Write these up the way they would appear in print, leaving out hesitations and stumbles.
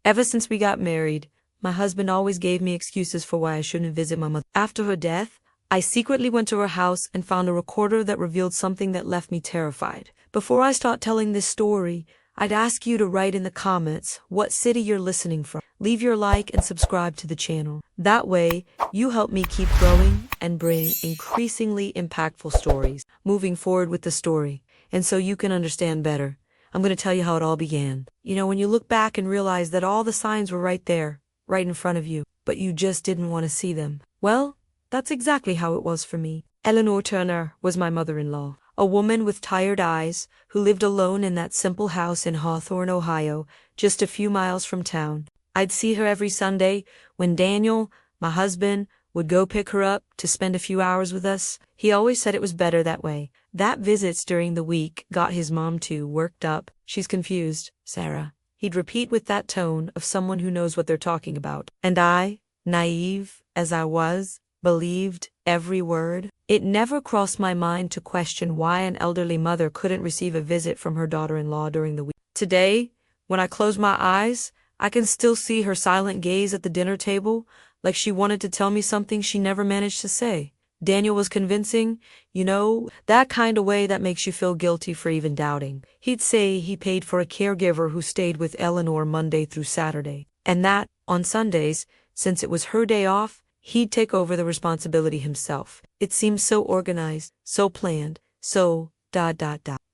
Ever since we got married, my husband always gave me excuses for why I shouldn't visit my mother. After her death, I secretly went to her house and found a recorder that revealed something that left me terrified. Before I start telling this story, I'd ask you to write in the comments what city you're listening from. Leave your like and subscribe to the channel. That way, you help me keep growing and bring increasingly impactful stories. Moving forward with the story, and so you can understand better, I'm going to tell you how it all began. You know, when you look back and realize that all the signs were right there, right in front of you, but you just didn't want to see them. Well, that's exactly how it was for me. Eleanor Turner was my mother-in-law, a woman with tired eyes who lived alone in that simple house in Hawthorne, Ohio, just a few miles from town. I'd see her every Sunday when Daniel, my husband, would go pick her up to spend a few hours with us. He always said it was better that way. That visits during the week got his mom too worked up. She's confused, Sarah. He'd repeat with that tone of someone who knows what they're talking about. And I, naive as I was, believed every word. It never crossed my mind to question why an elderly mother couldn't receive a visit from her daughter-in-law during the week. Today, when I close my eyes, I can still see her silent gaze at the dinner table, like she wanted to tell me something she never managed to say. Daniel was convincing, you know, that kind of way that makes you feel guilty for even doubting. He'd say he paid for a caregiver who stayed with Eleanor Monday through Saturday, and that, on Sundays, since it was her day off, he'd take over the responsibility himself. It seemed so organized, so planned, so ...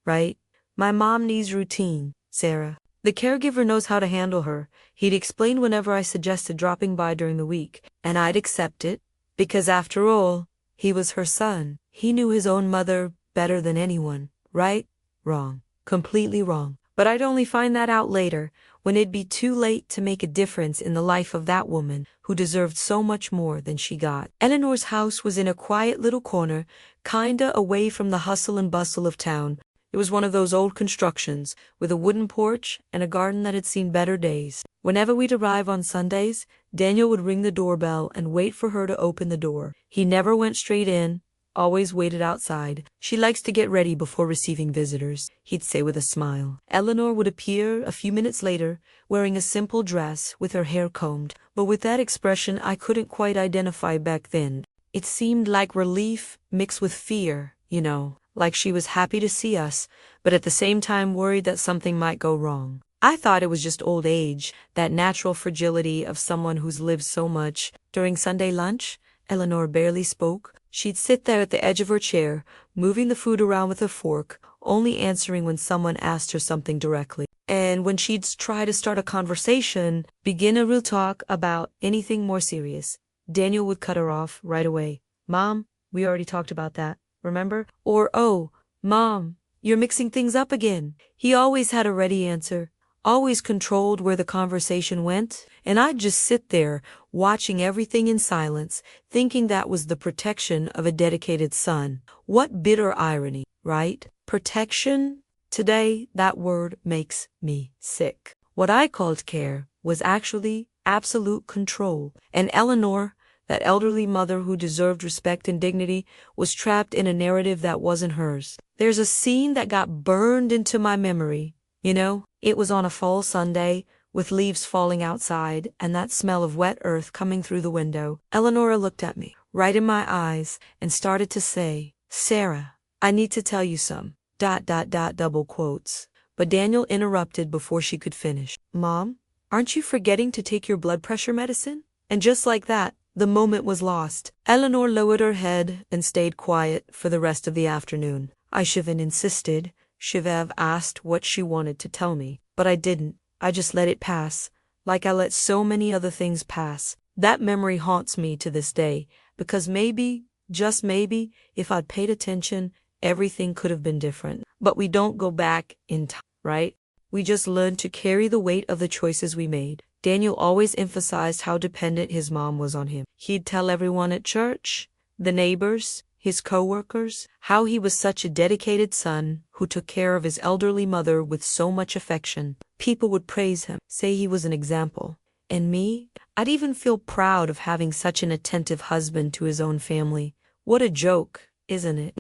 right? My mom needs routine, Sarah. The caregiver knows how to handle her. He'd explain whenever I suggested dropping by during the week, and I'd accept it, because after all, he was her son. He knew his own mother better than anyone. Right? Wrong. Completely wrong. But I'd only find that out later, when it'd be too late to make a difference in the life of that woman who deserved so much more than she got. Eleanor's house was in a quiet little corner, kinda away from the hustle and bustle of town. It was one of those old constructions, with a wooden porch and a garden that had seen better days. Whenever we'd arrive on Sundays, Daniel would ring the doorbell and wait for her to open the door. He never went straight in, always waited outside. She likes to get ready before receiving visitors, he'd say with a smile. Eleanor would appear a few minutes later, wearing a simple dress with her hair combed, but with that expression I couldn't quite identify back then. It seemed like relief mixed with fear, you know. Like she was happy to see us, but at the same time worried that something might go wrong. I thought it was just old age, that natural fragility of someone who's lived so much. During Sunday lunch, Eleanor barely spoke. She'd sit there at the edge of her chair, moving the food around with a fork, only answering when someone asked her something directly. And when she'd try to start a conversation, begin a real talk about anything more serious, Daniel would cut her off right away. "Mom, we already talked about that. Remember?" Or, "Oh, Mom, you're mixing things up again." He always had a ready answer, always controlled where the conversation went, and I'd just sit there, watching everything in silence, thinking that was the protection of a dedicated son. What bitter irony, right? Protection? Today, that word makes me sick. What I called care was actually absolute control, and Eleanor, that elderly mother who deserved respect and dignity, was trapped in a narrative that wasn't hers. There's a scene that got burned into my memory. You know, it was on a fall Sunday, with leaves falling outside and that smell of wet earth coming through the window. Eleanor looked at me, right in my eyes, and started to say, "Sarah, I need to tell you some ... double quotes." But Daniel interrupted before she could finish. "Mom, aren't you forgetting to take your blood pressure medicine?" And just like that, the moment was lost. Eleanor lowered her head and stayed quiet for the rest of the afternoon. I shouldn't insisted, should have asked what she wanted to tell me, but I didn't. I just let it pass, like I let so many other things pass. That memory haunts me to this day, because maybe, just maybe, if I'd paid attention, everything could have been different. But we don't go back in time, right? We just learn to carry the weight of the choices we made. Daniel always emphasized how dependent his mom was on him. He'd tell everyone at church, the neighbors, his co-workers, how he was such a dedicated son who took care of his elderly mother with so much affection. People would praise him, say he was an example. And me, I'd even feel proud of having such an attentive husband to his own family. What a joke, isn't it?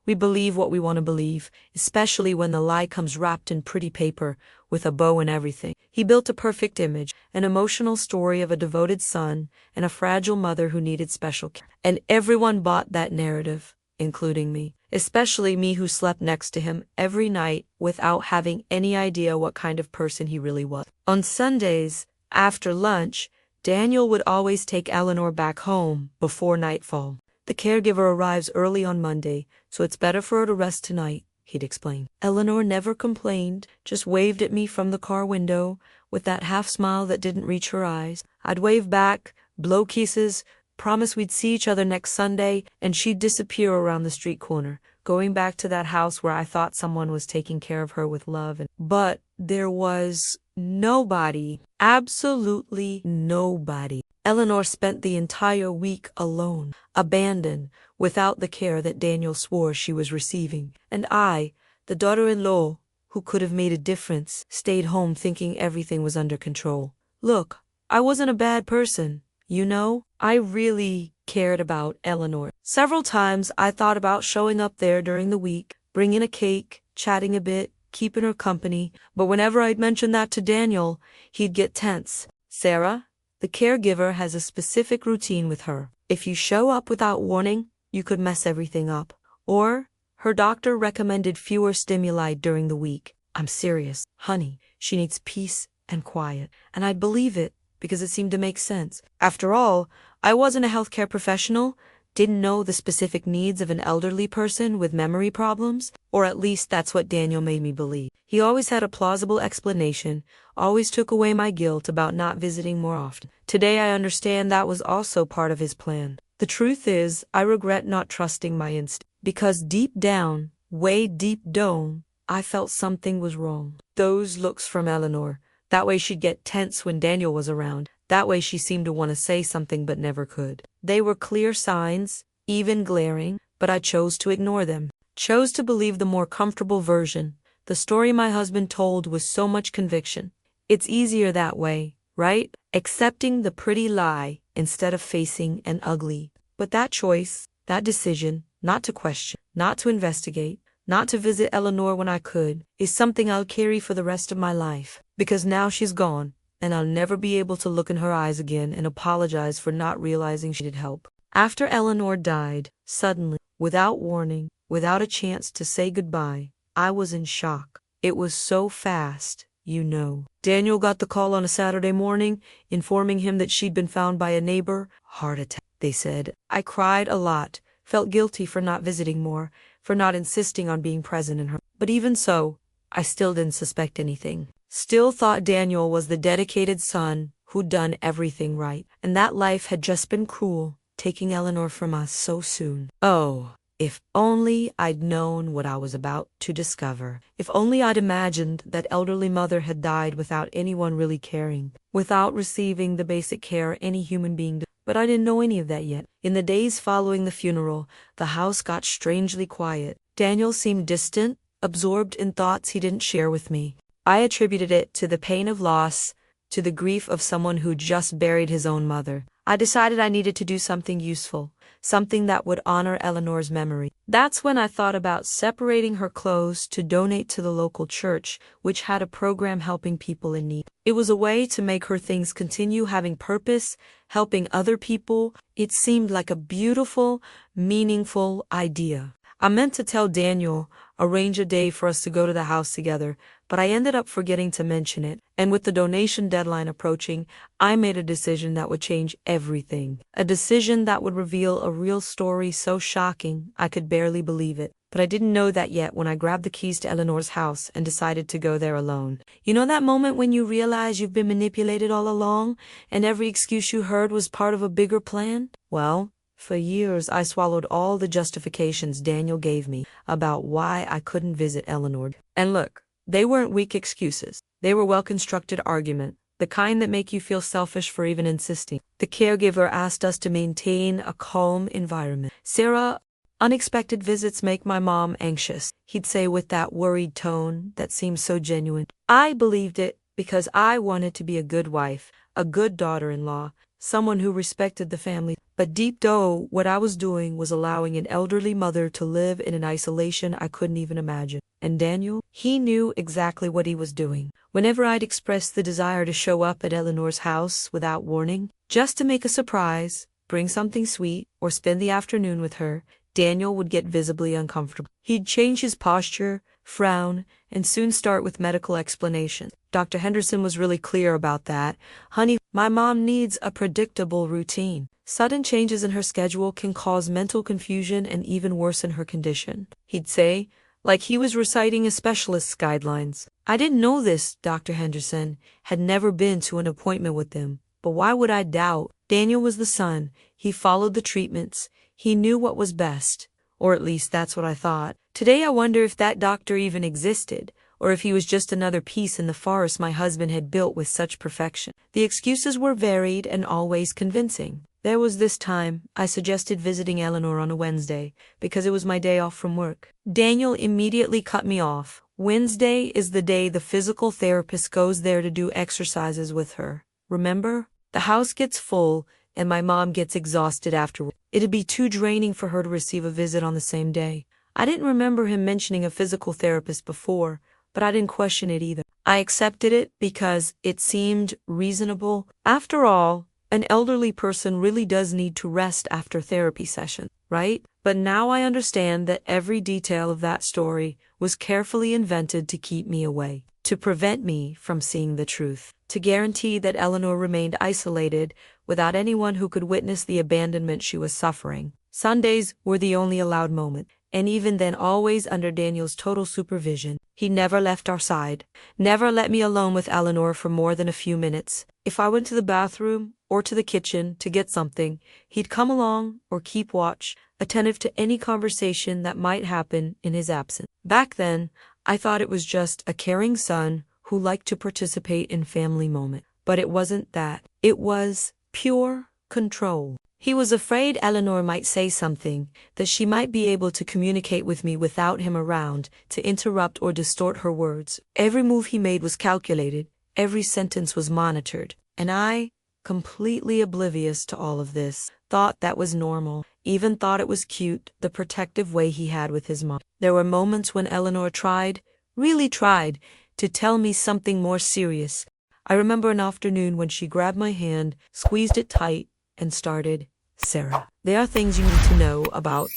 We believe what we want to believe, especially when the lie comes wrapped in pretty paper, with a bow and everything. He built a perfect image, an emotional story of a devoted son and a fragile mother who needed special care. And everyone bought that narrative, including me. Especially me, who slept next to him every night without having any idea what kind of person he really was. On Sundays, after lunch, Daniel would always take Eleanor back home before nightfall. The caregiver arrives early on Monday, so it's better for her to rest tonight, he'd explain. Eleanor never complained, just waved at me from the car window with that half smile that didn't reach her eyes. I'd wave back, blow kisses, promise we'd see each other next Sunday, and she'd disappear around the street corner, going back to that house where I thought someone was taking care of her with love. But there was nobody, absolutely nobody. Eleanor spent the entire week alone, abandoned, without the care that Daniel swore she was receiving. And I, the daughter-in-law, who could have made a difference, stayed home thinking everything was under control. Look, I wasn't a bad person. You know, I really cared about Eleanor. Several times I thought about showing up there during the week, bringing a cake, chatting a bit, keeping her company, but whenever I'd mention that to Daniel, he'd get tense. Sarah, the caregiver, has a specific routine with her. If you show up without warning, you could mess everything up. Or, her doctor recommended fewer stimuli during the week. I'm serious, honey. She needs peace and quiet. And I'd believe it, because it seemed to make sense. After all, I wasn't a healthcare professional, didn't know the specific needs of an elderly person with memory problems, or at least that's what Daniel made me believe. He always had a plausible explanation, always took away my guilt about not visiting more often. Today I understand that was also part of his plan. The truth is, I regret not trusting my instinct, because deep down, way deep down, I felt something was wrong. Those looks from Eleanor. That way she'd get tense when Daniel was around. That way she seemed to want to say something but never could. They were clear signs, even glaring, but I chose to ignore them. Chose to believe the more comfortable version. The story my husband told with so much conviction. It's easier that way, right? Accepting the pretty lie instead of facing an ugly. But that choice, that decision, not to question, not to investigate, not to visit Eleanor when I could, is something I'll carry for the rest of my life. Because now she's gone, and I'll never be able to look in her eyes again and apologize for not realizing she needed help. After Eleanor died, suddenly, without warning, without a chance to say goodbye, I was in shock. It was so fast, you know. Daniel got the call on a Saturday morning, informing him that she'd been found by a neighbor. Heart attack, they said. I cried a lot, felt guilty for not visiting more, for not insisting on being present in her. But even so, I still didn't suspect anything. Still thought Daniel was the dedicated son who'd done everything right, and that life had just been cruel, taking Eleanor from us so soon. Oh, if only I'd known what I was about to discover. If only I'd imagined that elderly mother had died without anyone really caring, without receiving the basic care any human being deserves. But I didn't know any of that yet. In the days following the funeral, the house got strangely quiet. Daniel seemed distant, absorbed in thoughts he didn't share with me. I attributed it to the pain of loss, to the grief of someone who just buried his own mother. I decided I needed to do something useful, something that would honor Eleanor's memory. That's when I thought about separating her clothes to donate to the local church, which had a program helping people in need. It was a way to make her things continue having purpose, helping other people. It seemed like a beautiful, meaningful idea. I meant to tell Daniel, arrange a day for us to go to the house together, but I ended up forgetting to mention it, and with the donation deadline approaching, I made a decision that would change everything. A decision that would reveal a real story so shocking I could barely believe it. But I didn't know that yet when I grabbed the keys to Eleanor's house and decided to go there alone. You know that moment when you realize you've been manipulated all along, and every excuse you heard was part of a bigger plan? Well, for years, I swallowed all the justifications Daniel gave me about why I couldn't visit Eleanor. And look, they weren't weak excuses. They were well-constructed arguments, the kind that make you feel selfish for even insisting. The caregiver asked us to maintain a calm environment. Sarah, unexpected visits make my mom anxious, he'd say with that worried tone that seemed so genuine. I believed it because I wanted to be a good wife, a good daughter-in-law, someone who respected the family. But deep down, what I was doing was allowing an elderly mother to live in an isolation I couldn't even imagine. And Daniel, he knew exactly what he was doing. Whenever I'd expressed the desire to show up at Eleanor's house without warning, just to make a surprise, bring something sweet, or spend the afternoon with her, Daniel would get visibly uncomfortable. He'd change his posture, frown, and soon start with medical explanations. Dr. Henderson was really clear about that. Honey, my mom needs a predictable routine. Sudden changes in her schedule can cause mental confusion and even worsen her condition, he'd say, like he was reciting a specialist's guidelines. I didn't know this, Dr. Henderson, had never been to an appointment with them, but why would I doubt? Daniel was the son, he followed the treatments, he knew what was best, or at least that's what I thought. Today I wonder if that doctor even existed, or if he was just another piece in the forest my husband had built with such perfection. The excuses were varied and always convincing. There was this time I suggested visiting Eleanor on a Wednesday, because it was my day off from work. Daniel immediately cut me off. Wednesday is the day the physical therapist goes there to do exercises with her. Remember? The house gets full, and my mom gets exhausted afterward. It'd be too draining for her to receive a visit on the same day. I didn't remember him mentioning a physical therapist before, but I didn't question it either. I accepted it because it seemed reasonable. After all, an elderly person really does need to rest after therapy sessions, right? But now I understand that every detail of that story was carefully invented to keep me away, to prevent me from seeing the truth, to guarantee that Eleanor remained isolated without anyone who could witness the abandonment she was suffering. Sundays were the only allowed moment, and even then always under Daniel's total supervision. He never left our side, never let me alone with Eleanor for more than a few minutes. If I went to the bathroom or to the kitchen to get something, he'd come along or keep watch, attentive to any conversation that might happen in his absence. Back then, I thought it was just a caring son who liked to participate in family moments. But it wasn't that. It was pure control. He was afraid Eleanor might say something, that she might be able to communicate with me without him around, to interrupt or distort her words. Every move he made was calculated, every sentence was monitored, and I, completely oblivious to all of this, thought that was normal, even thought it was cute, the protective way he had with his mom. There were moments when Eleanor tried, really tried, to tell me something more serious. I remember an afternoon when she grabbed my hand, squeezed it tight, and started, Sarah, there are things you need to know about ...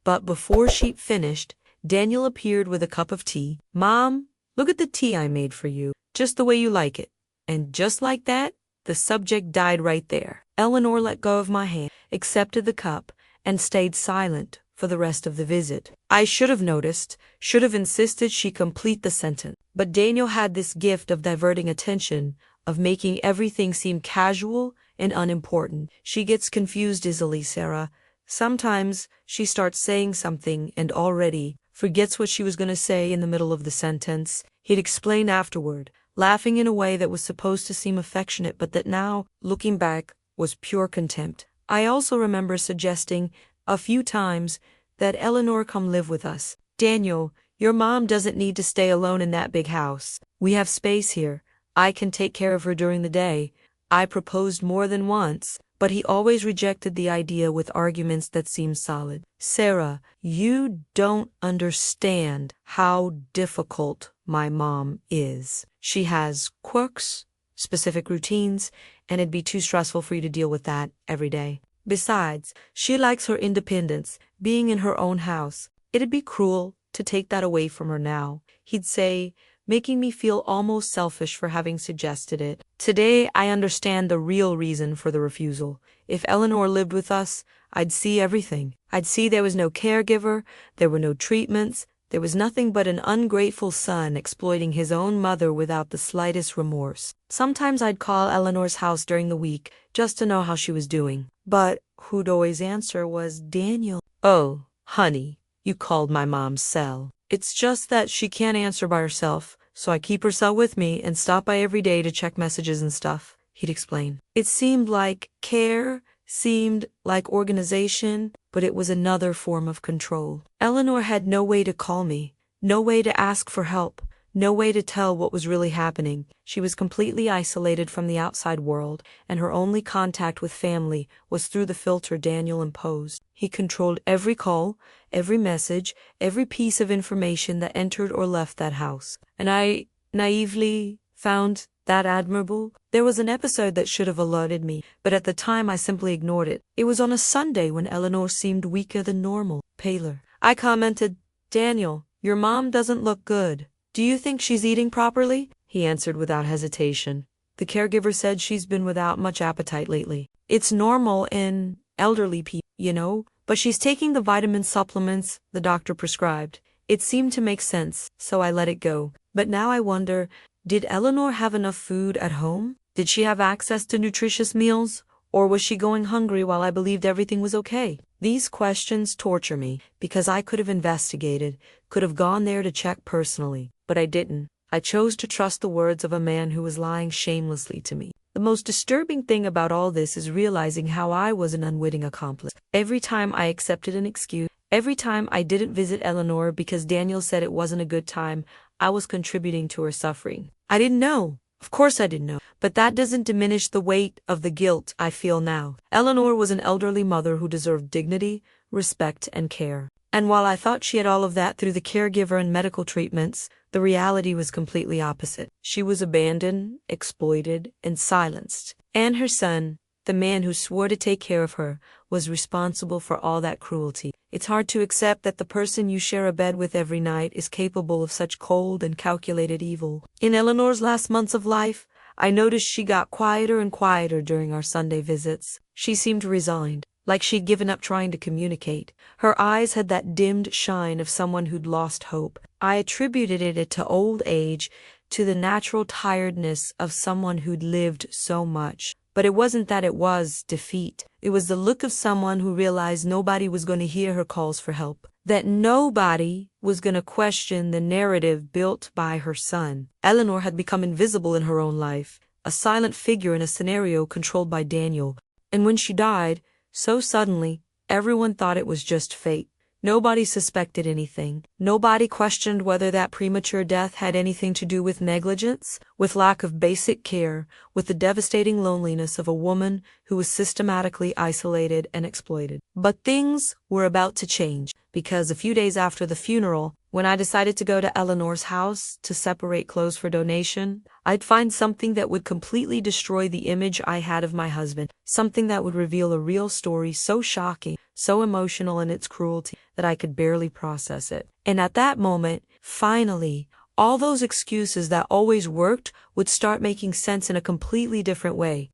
But before she finished, Daniel appeared with a cup of tea. Mom, look at the tea I made for you, just the way you like it. And just like that, the subject died right there. Eleanor let go of my hand, accepted the cup, and stayed silent for the rest of the visit. I should have noticed, should have insisted she complete the sentence. But Daniel had this gift of diverting attention, of making everything seem casual and unimportant. She gets confused easily, Sarah. Sometimes she starts saying something and already forgets what she was going to say in the middle of the sentence. He'd explain afterward, laughing in a way that was supposed to seem affectionate but that now, looking back, was pure contempt. I also remember suggesting a few times that Eleanor come live with us. Daniel, your mom doesn't need to stay alone in that big house. We have space here. I can take care of her during the day. I proposed more than once, but he always rejected the idea with arguments that seemed solid. Sarah, you don't understand how difficult my mom is. She has quirks, specific routines, and it'd be too stressful for you to deal with that every day. Besides, she likes her independence, being in her own house. It'd be cruel to take that away from her now, he'd say, making me feel almost selfish for having suggested it. Today, I understand the real reason for the refusal. If Eleanor lived with us, I'd see everything. I'd see there was no caregiver, there were no treatments, there was nothing but an ungrateful son exploiting his own mother without the slightest remorse. Sometimes I'd call Eleanor's house during the week just to know how she was doing. But who'd always answer was Daniel. Oh, honey, you called my mom's cell. It's just that she can't answer by herself, so I keep her cell with me and stop by every day to check messages and stuff, he'd explain. It seemed like care, seemed like organization, but it was another form of control. Eleanor had no way to call me, no way to ask for help, No way to tell what was really happening. She was completely isolated from the outside world, and her only contact with family was through the filter Daniel imposed. He controlled every call, every message, every piece of information that entered or left that house. And I naively found that admirable. There was an episode that should have alerted me, but at the time I simply ignored it. It was on a Sunday when Eleanor seemed weaker than normal, paler. I commented, "Daniel, your mom doesn't look good. Do you think she's eating properly?" He answered without hesitation. "The caregiver said she's been without much appetite lately. It's normal in elderly people, but she's taking the vitamin supplements the doctor prescribed." It seemed to make sense, so I let it go. But now I wonder, did Eleanor have enough food at home? Did she have access to nutritious meals? Or was she going hungry while I believed everything was okay? These questions torture me, because I could have investigated, could have gone there to check personally. But I didn't. I chose to trust the words of a man who was lying shamelessly to me. The most disturbing thing about all this is realizing how I was an unwitting accomplice. Every time I accepted an excuse, every time I didn't visit Eleanor because Daniel said it wasn't a good time, I was contributing to her suffering. I didn't know. Of course I didn't know. But that doesn't diminish the weight of the guilt I feel now. Eleanor was an elderly mother who deserved dignity, respect, and care. And while I thought she had all of that through the caregiver and medical treatments, the reality was completely opposite. She was abandoned, exploited, and silenced. And her son, the man who swore to take care of her, was responsible for all that cruelty. It's hard to accept that the person you share a bed with every night is capable of such cold and calculated evil. In Eleanor's last months of life, I noticed she got quieter and quieter during our Sunday visits. She seemed resigned, like she'd given up trying to communicate. Her eyes had that dimmed shine of someone who'd lost hope. I attributed it to old age, to the natural tiredness of someone who'd lived so much. But it wasn't that, it was defeat. It was the look of someone who realized nobody was going to hear her calls for help, that nobody was going to question the narrative built by her son. Eleanor had become invisible in her own life, a silent figure in a scenario controlled by Daniel. And when she died, so suddenly, everyone thought it was just fate. Nobody suspected anything. Nobody questioned whether that premature death had anything to do with negligence, with lack of basic care, with the devastating loneliness of a woman who was systematically isolated and exploited. But things were about to change, because a few days after the funeral, when I decided to go to Eleanor's house to separate clothes for donation, I'd find something that would completely destroy the image I had of my husband, something that would reveal a real story so shocking, so emotional in its cruelty, that I could barely process it. And at that moment, finally, all those excuses that always worked would start making sense in a completely different way.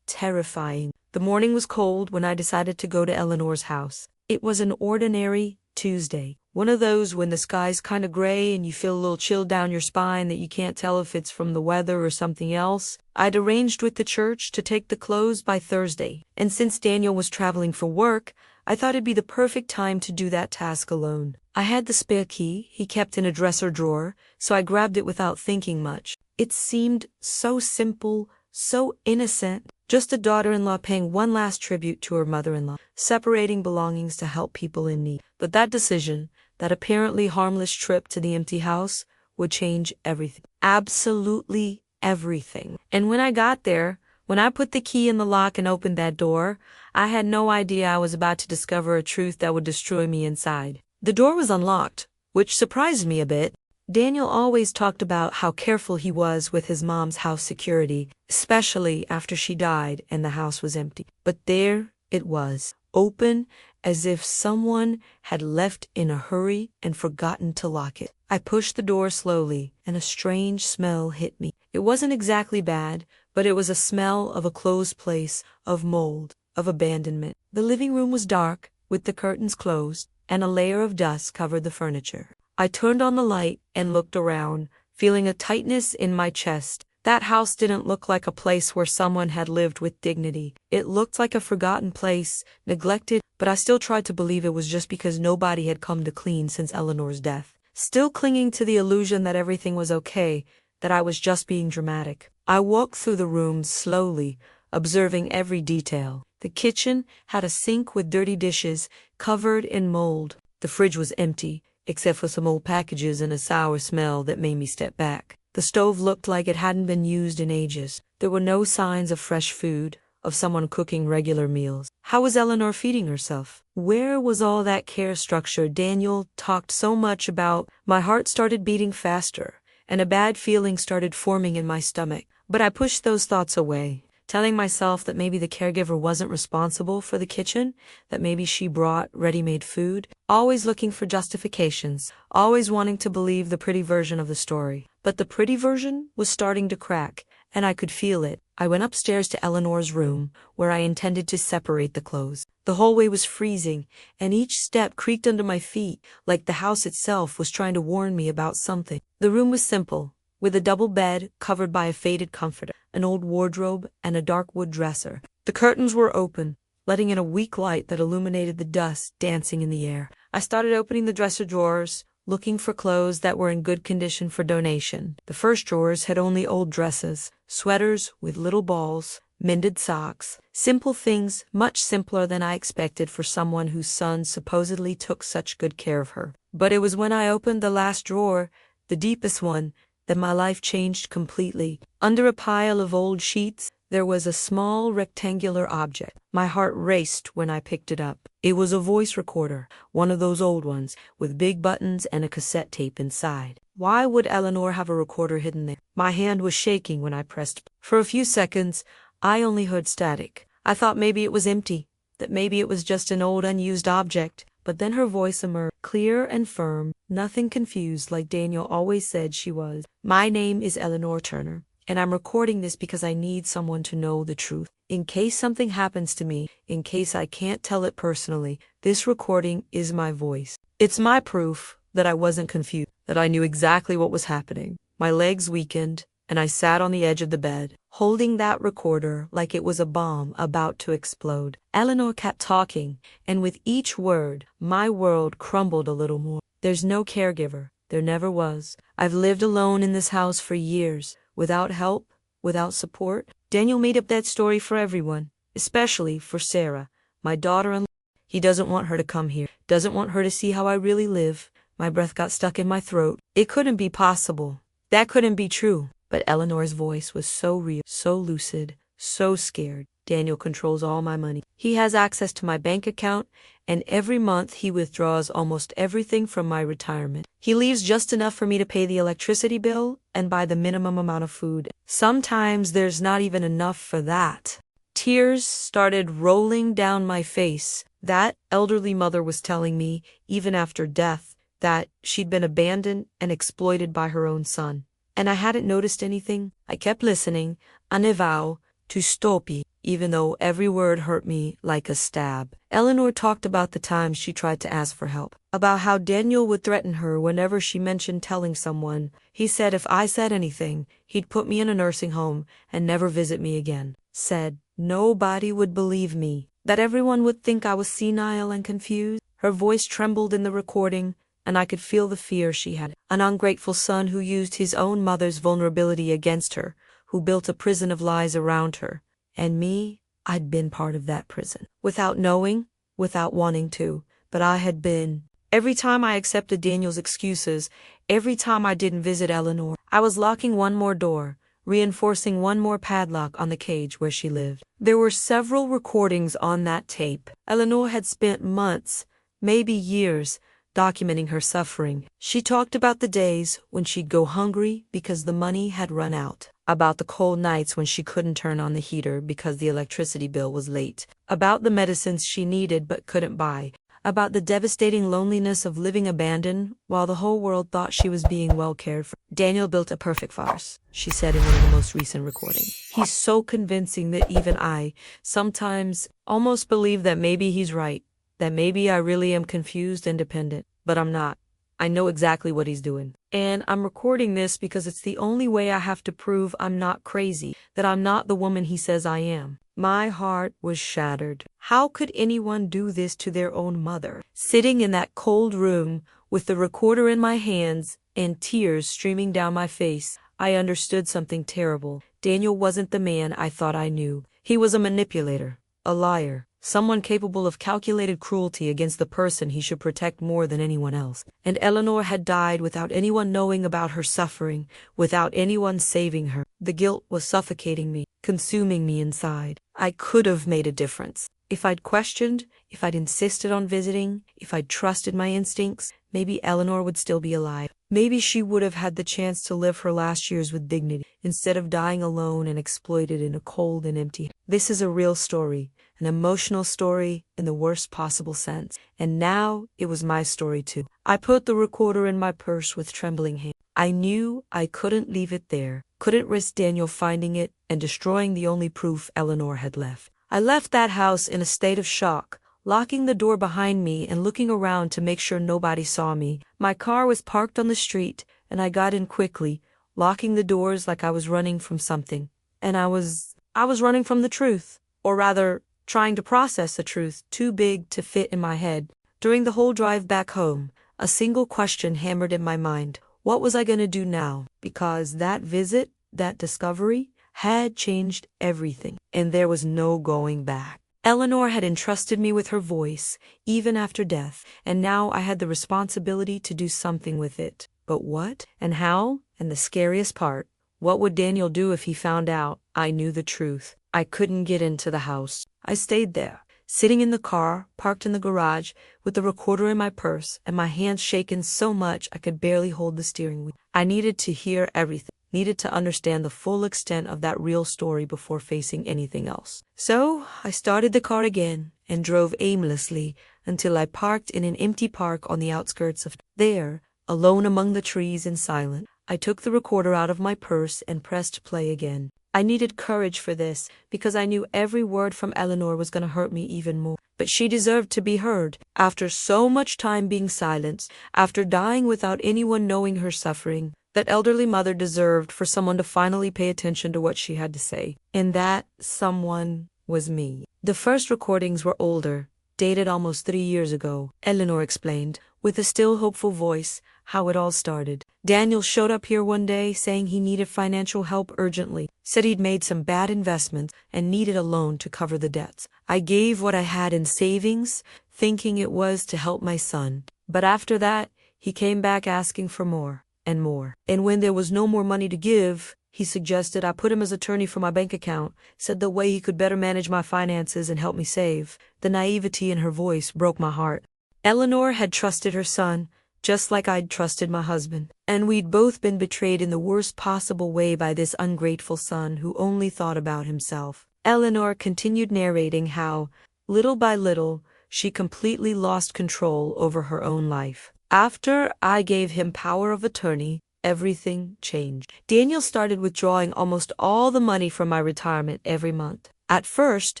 Terrifying. The morning was cold when I decided to go to Eleanor's house. It was an ordinary Tuesday. One of those when the sky's kind of gray and you feel a little chill down your spine that you can't tell if it's from the weather or something else. I'd arranged with the church to take the clothes by Thursday, and since Daniel was traveling for work, I thought it'd be the perfect time to do that task alone. I had the spare key he kept in a dresser drawer, so I grabbed it without thinking much. It seemed so simple, so innocent. Just a daughter-in-law paying one last tribute to her mother-in-law, separating belongings to help people in need. But that decision, that apparently harmless trip to the empty house, would change everything. Absolutely everything. And when I got there, when I put the key in the lock and opened that door, I had no idea I was about to discover a truth that would destroy me inside. The door was unlocked, which surprised me a bit. Daniel always talked about how careful he was with his mom's house security, especially after she died and the house was empty. But there it was, open as if someone had left in a hurry and forgotten to lock it. I pushed the door slowly, and a strange smell hit me. It wasn't exactly bad, but it was a smell of a closed place, of mold, of abandonment. The living room was dark, with the curtains closed, and a layer of dust covered the furniture. I turned on the light and looked around, feeling a tightness in my chest. That house didn't look like a place where someone had lived with dignity. It looked like a forgotten place, neglected, but I still tried to believe it was just because nobody had come to clean since Eleanor's death. Still clinging to the illusion that everything was okay, that I was just being dramatic. I walked through the rooms slowly, observing every detail. The kitchen had a sink with dirty dishes, covered in mold. The fridge was empty, except for some old packages and a sour smell that made me step back. The stove looked like it hadn't been used in ages. There were no signs of fresh food, of someone cooking regular meals. How was Eleanor feeding herself? Where was all that care structure Daniel talked so much about? My heart started beating faster, and a bad feeling started forming in my stomach. But I pushed those thoughts away, telling myself that maybe the caregiver wasn't responsible for the kitchen, that maybe she brought ready-made food, always looking for justifications, always wanting to believe the pretty version of the story. But the pretty version was starting to crack, and I could feel it. I went upstairs to Eleanor's room, where I intended to separate the clothes. The hallway was freezing, and each step creaked under my feet, like the house itself was trying to warn me about something. The room was simple, with a double bed covered by a faded comforter, an old wardrobe, and a dark wood dresser. The curtains were open, letting in a weak light that illuminated the dust dancing in the air. I started opening the dresser drawers, looking for clothes that were in good condition for donation. The first drawers had only old dresses, sweaters with little balls, mended socks, simple things much simpler than I expected for someone whose son supposedly took such good care of her. But it was when I opened the last drawer, the deepest one, that my life changed completely. Under a pile of old sheets, there was a small rectangular object. My heart raced when I picked it up. It was a voice recorder, one of those old ones, with big buttons and a cassette tape inside. Why would Eleanor have a recorder hidden there? My hand was shaking when I pressed. For a few seconds, I only heard static. I thought maybe it was empty, that maybe it was just an old unused object. But then her voice emerged, clear and firm, nothing confused like Daniel always said she was. My name is Eleanor Turner, and I'm recording this because I need someone to know the truth. In case something happens to me, in case I can't tell it personally, this recording is my voice. It's my proof that I wasn't confused, that I knew exactly what was happening. My legs weakened, and I sat on the edge of the bed, holding that recorder like it was a bomb about to explode. Eleanor kept talking, and with each word, my world crumbled a little more. There's no caregiver. There never was. I've lived alone in this house for years, without help, without support. Daniel made up that story for everyone, especially for Sarah, my daughter-in-law. He doesn't want her to come here, doesn't want her to see how I really live. My breath got stuck in my throat. It couldn't be possible. That couldn't be true. But Eleanor's voice was so real, so lucid, so scared. Daniel controls all my money. He has access to my bank account, and every month he withdraws almost everything from my retirement. He leaves just enough for me to pay the electricity bill and buy the minimum amount of food. Sometimes there's not even enough for that. Tears started rolling down my face. That elderly mother was telling me, even after death, that she'd been abandoned and exploited by her own son. And I hadn't noticed anything. I kept listening, unavow, to stopi, even though every word hurt me like a stab. Eleanor talked about the times she tried to ask for help, about how Daniel would threaten her whenever she mentioned telling someone. He said if I said anything, he'd put me in a nursing home and never visit me again. Said nobody would believe me, that everyone would think I was senile and confused. Her voice trembled in the recording, and I could feel the fear she had. An ungrateful son who used his own mother's vulnerability against her, who built a prison of lies around her. And me, I'd been part of that prison. Without knowing, without wanting to, but I had been. Every time I accepted Daniel's excuses, every time I didn't visit Eleanor, I was locking one more door, reinforcing one more padlock on the cage where she lived. There were several recordings on that tape. Eleanor had spent months, maybe years, documenting her suffering. She talked about the days when she'd go hungry because the money had run out, about the cold nights when she couldn't turn on the heater because the electricity bill was late, about the medicines she needed but couldn't buy, about the devastating loneliness of living abandoned while the whole world thought she was being well cared for. Daniel built a perfect farce, she said in one of the most recent recordings. He's so convincing that even I sometimes almost believe that maybe he's right, that maybe I really am confused and dependent, but I'm not. I know exactly what he's doing. And I'm recording this because it's the only way I have to prove I'm not crazy, that I'm not the woman he says I am. My heart was shattered. How could anyone do this to their own mother? Sitting in that cold room with the recorder in my hands and tears streaming down my face, I understood something terrible. Daniel wasn't the man I thought I knew. He was a manipulator, a liar, someone capable of calculated cruelty against the person he should protect more than anyone else. And Eleanor had died without anyone knowing about her suffering, without anyone saving her. The guilt was suffocating me, consuming me inside. I could have made a difference. If I'd questioned, if I'd insisted on visiting, if I'd trusted my instincts, maybe Eleanor would still be alive. Maybe she would have had the chance to live her last years with dignity, instead of dying alone and exploited in a cold and empty. This is a real story, an emotional story in the worst possible sense. And now it was my story too. I put the recorder in my purse with trembling hands. I knew I couldn't leave it there, couldn't risk Daniel finding it and destroying the only proof Eleanor had left. I left that house in a state of shock, locking the door behind me and looking around to make sure nobody saw me. My car was parked on the street, and I got in quickly, locking the doors like I was running from something. And I was running from the truth, or rather, trying to process a truth too big to fit in my head. During the whole drive back home, a single question hammered in my mind. What was I going to do now? Because that visit, that discovery, had changed everything, and there was no going back. Eleanor had entrusted me with her voice, even after death, and now I had the responsibility to do something with it. But what? And how? And the scariest part, what would Daniel do if he found out I knew the truth? I couldn't get into the house. I stayed there, sitting in the car, parked in the garage, with the recorder in my purse, and my hands shaking so much I could barely hold the steering wheel. I needed to hear everything. Needed to understand the full extent of that real story before facing anything else. So I started the car again and drove aimlessly until I parked in an empty park on the outskirts of there, alone among the trees and silent. I took the recorder out of my purse and pressed play again. I needed courage for this because I knew every word from Eleanor was going to hurt me even more. But she deserved to be heard. After so much time being silenced, after dying without anyone knowing her suffering, that elderly mother deserved for someone to finally pay attention to what she had to say. And that someone was me. The first recordings were older, dated almost 3 years ago. Eleanor explained, with a still hopeful voice, how it all started. Daniel showed up here one day saying he needed financial help urgently, said he'd made some bad investments and needed a loan to cover the debts. I gave what I had in savings, thinking it was to help my son. But after that, he came back asking for more. And more. And when there was no more money to give, he suggested I put him as attorney for my bank account, said the way he could better manage my finances and help me save. The naivety in her voice broke my heart. Eleanor had trusted her son, just like I'd trusted my husband. And we'd both been betrayed in the worst possible way by this ungrateful son who only thought about himself. Eleanor continued narrating how, little by little, she completely lost control over her own life. After I gave him power of attorney, everything changed. Daniel started withdrawing almost all the money from my retirement every month. At first,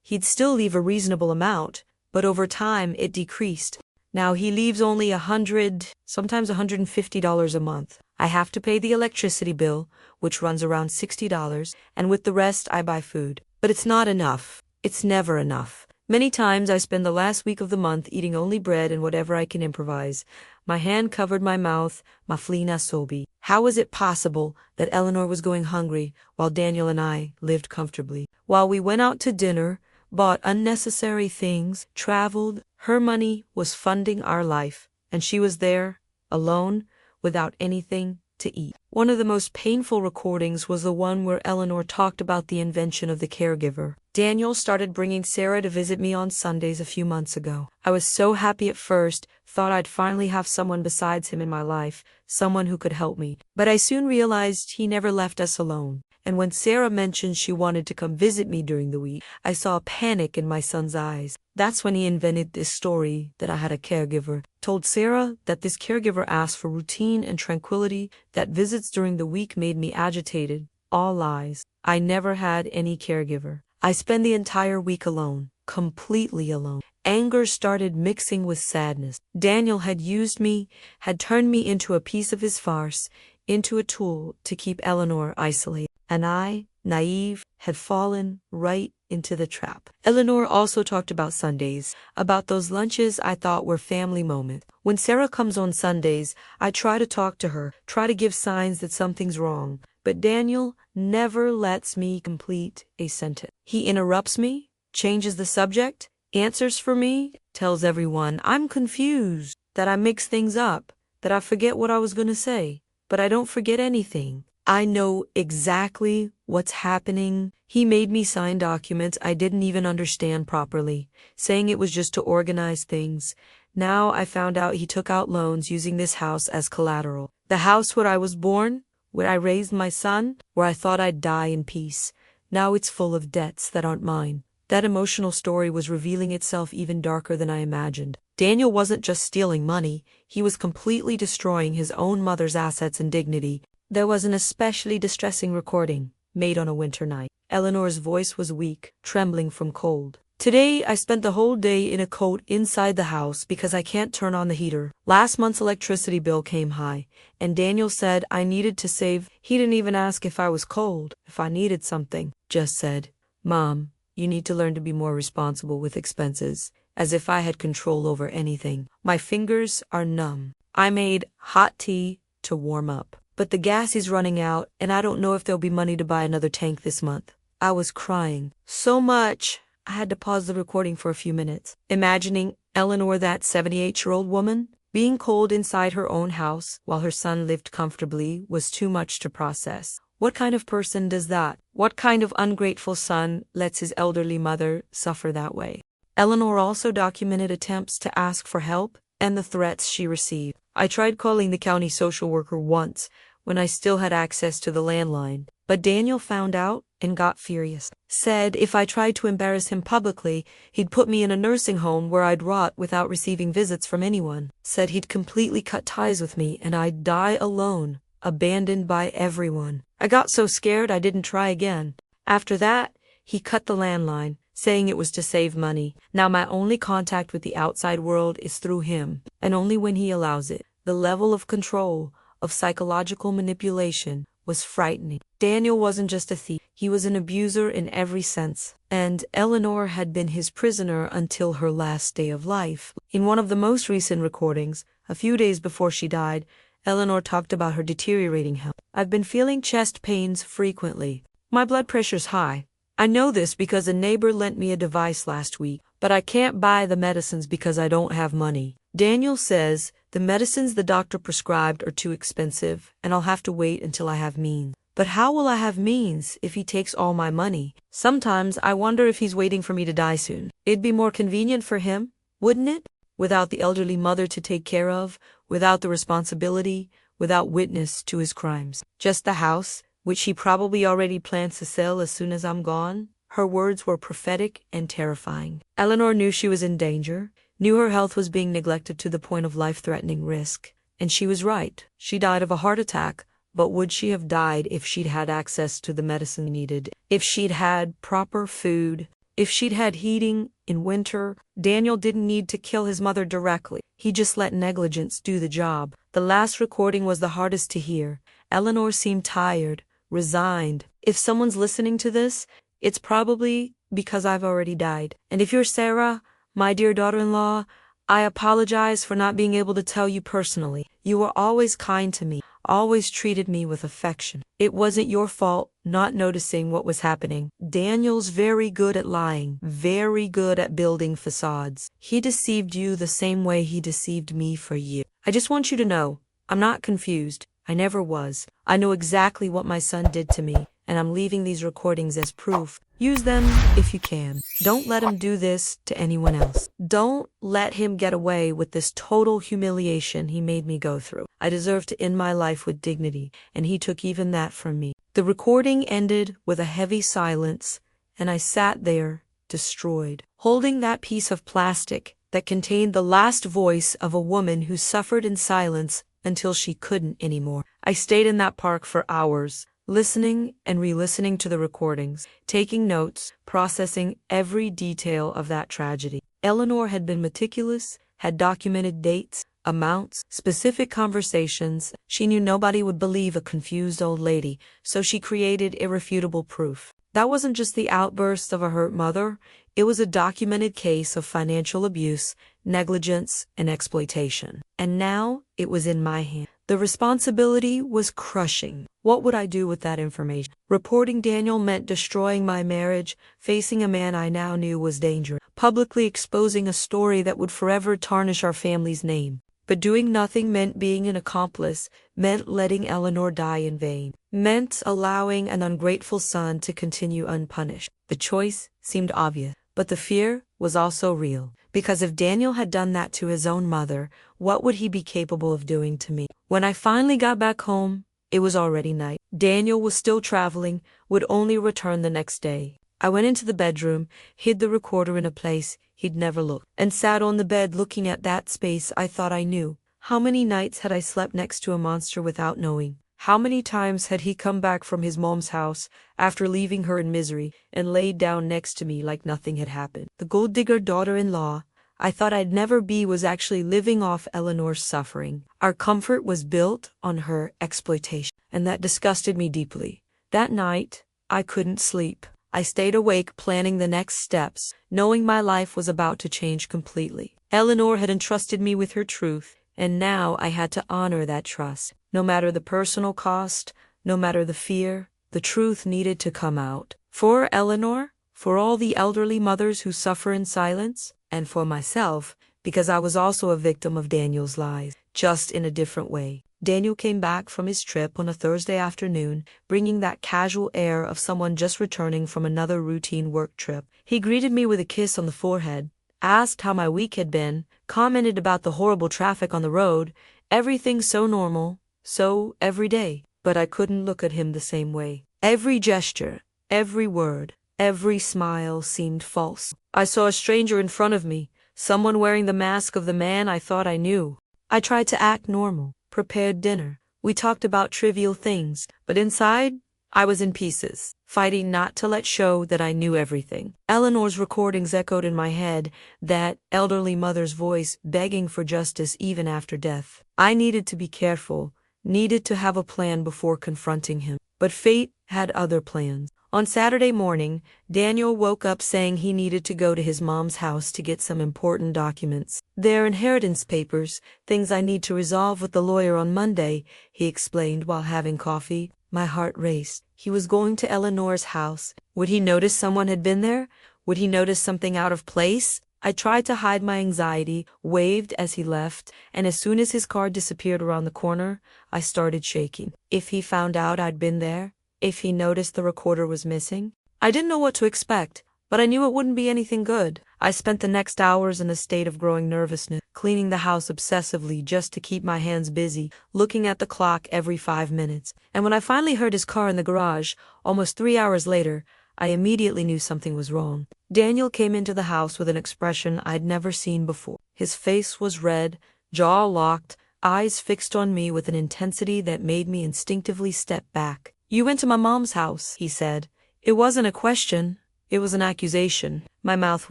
he'd still leave a reasonable amount, but over time it decreased. Now he leaves only $100, sometimes $150 a month. I have to pay the electricity bill, which runs around $60, and with the rest I buy food. But it's not enough. It's never enough. Many times I spend the last week of the month eating only bread and whatever I can improvise. My hand covered my mouth, ma flina sobi. How was it possible that Eleanor was going hungry while Daniel and I lived comfortably? While we went out to dinner, bought unnecessary things, traveled, her money was funding our life, and she was there, alone, without anything to eat. One of the most painful recordings was the one where Eleanor talked about the invention of the caregiver. Daniel started bringing Sarah to visit me on Sundays a few months ago. I was so happy at first, thought I'd finally have someone besides him in my life, someone who could help me. But I soon realized he never left us alone. And when Sarah mentioned she wanted to come visit me during the week, I saw panic in my son's eyes. That's when he invented this story that I had a caregiver. Told Sarah that this caregiver asked for routine and tranquility, that visits during the week made me agitated. All lies. I never had any caregiver. I spent the entire week alone, completely alone. Anger started mixing with sadness. Daniel had used me, had turned me into a piece of his farce, into a tool to keep Eleanor isolated. And I, naive, had fallen right into the trap. Eleanor also talked about Sundays, about those lunches I thought were family moments. When Sarah comes on Sundays, I try to talk to her, try to give signs that something's wrong. But Daniel never lets me complete a sentence. He interrupts me, changes the subject, answers for me, tells everyone I'm confused, that I mix things up, that I forget what I was gonna say. But I don't forget anything. I know exactly what's happening. He made me sign documents I didn't even understand properly, saying it was just to organize things. Now I found out he took out loans using this house as collateral. The house where I was born, where I raised my son, where I thought I'd die in peace. Now it's full of debts that aren't mine. That emotional story was revealing itself even darker than I imagined. Daniel wasn't just stealing money, he was completely destroying his own mother's assets and dignity. There was an especially distressing recording, made on a winter night. Eleanor's voice was weak, trembling from cold. Today, I spent the whole day in a coat inside the house because I can't turn on the heater. Last month's electricity bill came high, and Daniel said I needed to save. He didn't even ask if I was cold, if I needed something. Just said, "Mom, you need to learn to be more responsible with expenses," as if I had control over anything. My fingers are numb. I made hot tea to warm up. But the gas is running out, and I don't know if there'll be money to buy another tank this month. I was crying so much, I had to pause the recording for a few minutes, imagining Eleanor, that 78-year-old woman, being cold inside her own house while her son lived comfortably was too much to process. What kind of person does that? What kind of ungrateful son lets his elderly mother suffer that way? Eleanor also documented attempts to ask for help and the threats she received. I tried calling the county social worker once, when I still had access to the landline. But Daniel found out and got furious. Said if I tried to embarrass him publicly, he'd put me in a nursing home where I'd rot without receiving visits from anyone. Said he'd completely cut ties with me and I'd die alone, abandoned by everyone. I got so scared I didn't try again. After that, he cut the landline, saying it was to save money. Now my only contact with the outside world is through him, and only when he allows it. The level of control, of psychological manipulation, was frightening. Daniel wasn't just a thief, he was an abuser in every sense. And Eleanor had been his prisoner until her last day of life. In one of the most recent recordings, a few days before she died, Eleanor talked about her deteriorating health. "I've been feeling chest pains frequently. My blood pressure's high. I know this because a neighbor lent me a device last week, but I can't buy the medicines because I don't have money." Daniel says, "The medicines the doctor prescribed are too expensive, and I'll have to wait until I have means." But how will I have means if he takes all my money? Sometimes I wonder if he's waiting for me to die soon. It'd be more convenient for him, wouldn't it? Without the elderly mother to take care of, without the responsibility, without witness to his crimes. Just the house, which he probably already plans to sell as soon as I'm gone. Her words were prophetic and terrifying. Eleanor knew she was in danger, knew her health was being neglected to the point of life-threatening risk. And she was right. She died of a heart attack, but would she have died if she'd had access to the medicine needed? If she'd had proper food? If she'd had heating in winter? Daniel didn't need to kill his mother directly. He just let negligence do the job. The last recording was the hardest to hear. Eleanor seemed tired, resigned. If someone's listening to this, it's probably because I've already died. And if you're Sarah, my dear daughter-in-law, I apologize for not being able to tell you personally. You were always kind to me, always treated me with affection. It wasn't your fault not noticing what was happening. Daniel's very good at lying, very good at building facades. He deceived you the same way he deceived me for years. I just want you to know, I'm not confused. I never was. I know exactly what my son did to me, and I'm leaving these recordings as proof. Use them if you can. Don't let him do this to anyone else. Don't let him get away with this total humiliation he made me go through. I deserve to end my life with dignity, and he took even that from me. The recording ended with a heavy silence, and I sat there, destroyed, holding that piece of plastic that contained the last voice of a woman who suffered in silence until she couldn't anymore. I stayed in that park for hours, listening and re-listening to the recordings, taking notes, processing every detail of that tragedy. Eleanor had been meticulous, had documented dates, amounts, specific conversations. She knew nobody would believe a confused old lady, so she created irrefutable proof. That wasn't just the outburst of a hurt mother, it was a documented case of financial abuse, negligence, and exploitation. And now it was in my hands. The responsibility was crushing. What would I do with that information? Reporting Daniel meant destroying my marriage, facing a man I now knew was dangerous. publicly exposing a story that would forever tarnish our family's name. But doing nothing meant being an accomplice, meant letting Eleanor die in vain, meant allowing an ungrateful son to continue unpunished. The choice seemed obvious, but the fear was also real. Because if Daniel had done that to his own mother, what would he be capable of doing to me? When I finally got back home, it was already night. Daniel was still traveling, would only return the next day. I went into the bedroom, hid the recorder in a place he'd never looked, and sat on the bed looking at that space I thought I knew. How many nights had I slept next to a monster without knowing? How many times had he come back from his mom's house after leaving her in misery and laid down next to me like nothing had happened? The gold digger daughter-in-law I thought I'd never be was actually living off Eleanor's suffering. Our comfort was built on her exploitation, and that disgusted me deeply. That night, I couldn't sleep. I stayed awake planning the next steps, knowing my life was about to change completely. Eleanor had entrusted me with her truth, and now I had to honor that trust. No matter the personal cost, no matter the fear, the truth needed to come out. For Eleanor, for all the elderly mothers who suffer in silence, and for myself, because I was also a victim of Daniel's lies, just in a different way. Daniel came back from his trip on a Thursday afternoon, bringing that casual air of someone just returning from another routine work trip. He greeted me with a kiss on the forehead, asked how my week had been, commented about the horrible traffic on the road, everything so normal, so everyday. But I couldn't look at him the same way. Every gesture, every word, every smile seemed false. I saw a stranger in front of me, someone wearing the mask of the man I thought I knew. I tried to act normal, prepared dinner. We talked about trivial things, but inside, I was in pieces, fighting not to let show that I knew everything. Eleanor's recordings echoed in my head, that elderly mother's voice begging for justice even after death. I needed to be careful, needed to have a plan before confronting him. But fate had other plans. On Saturday morning, Daniel woke up saying he needed to go to his mom's house to get some important documents. They're inheritance papers, things I need to resolve with the lawyer on Monday, he explained while having coffee. My heart raced. He was going to Eleanor's house. Would he notice someone had been there? Would he notice something out of place? I tried to hide my anxiety, waved as he left, and as soon as his car disappeared around the corner, I started shaking. If he found out I'd been there, if he noticed the recorder was missing, I didn't know what to expect, but I knew it wouldn't be anything good. I spent the next hours in a state of growing nervousness, cleaning the house obsessively just to keep my hands busy, looking at the clock every 5 minutes. And when I finally heard his car in the garage, almost 3 hours later, I immediately knew something was wrong. Daniel came into the house with an expression I'd never seen before. His face was red, jaw locked, eyes fixed on me with an intensity that made me instinctively step back. "You went to my mom's house," he said. It wasn't a question, it was an accusation. My mouth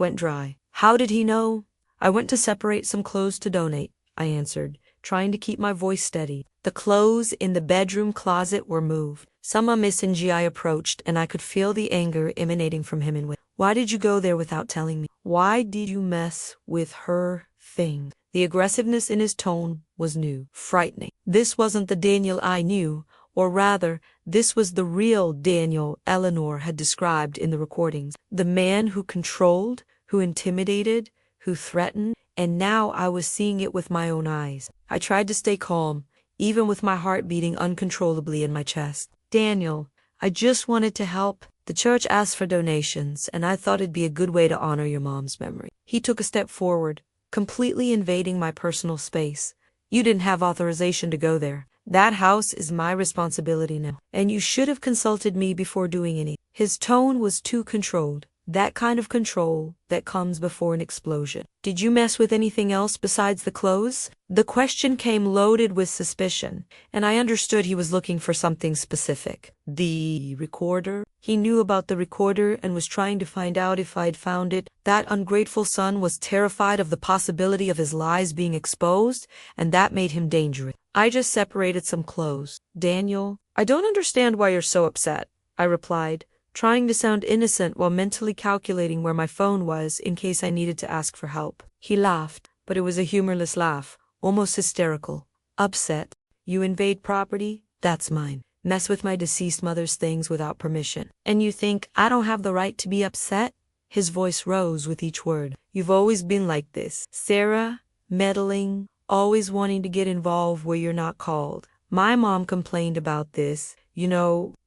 went dry. How did he know? "I went to separate some clothes to donate," I answered, trying to keep my voice steady. The clothes in the bedroom closet were moved. Some uncertainty I approached, and I could feel the anger emanating from him in way. "Why did you go there without telling me? Why did you mess with her thing?" The aggressiveness in his tone was new, frightening. This wasn't the Daniel I knew, or rather, this was the real Daniel Eleanor had described in the recordings. The man who controlled, who intimidated, who threatened, and now I was seeing it with my own eyes. I tried to stay calm, even with my heart beating uncontrollably in my chest. "Daniel, I just wanted to help. The church asked for donations, and I thought it'd be a good way to honor your mom's memory." He took a step forward, completely invading my personal space. "You didn't have authorization to go there. That house is my responsibility now, and you should have consulted me before doing anything." His tone was too controlled, that kind of control that comes before an explosion. "Did you mess with anything else besides the clothes?" The question came loaded with suspicion, and I understood he was looking for something specific. "The recorder?" He knew about the recorder and was trying to find out if I'd found it. That ungrateful son was terrified of the possibility of his lies being exposed, and that made him dangerous. "I just separated some clothes." "Daniel, I don't understand why you're so upset," I replied, trying to sound innocent while mentally calculating where my phone was in case I needed to ask for help. He laughed, but it was a humorless laugh, almost hysterical. "Upset? You invade property? That's mine. Mess with my deceased mother's things without permission. And you think I don't have the right to be upset? His voice rose with each word. You've always been like this, Sarah, meddling, always wanting to get involved where you're not called. My mom complained about this,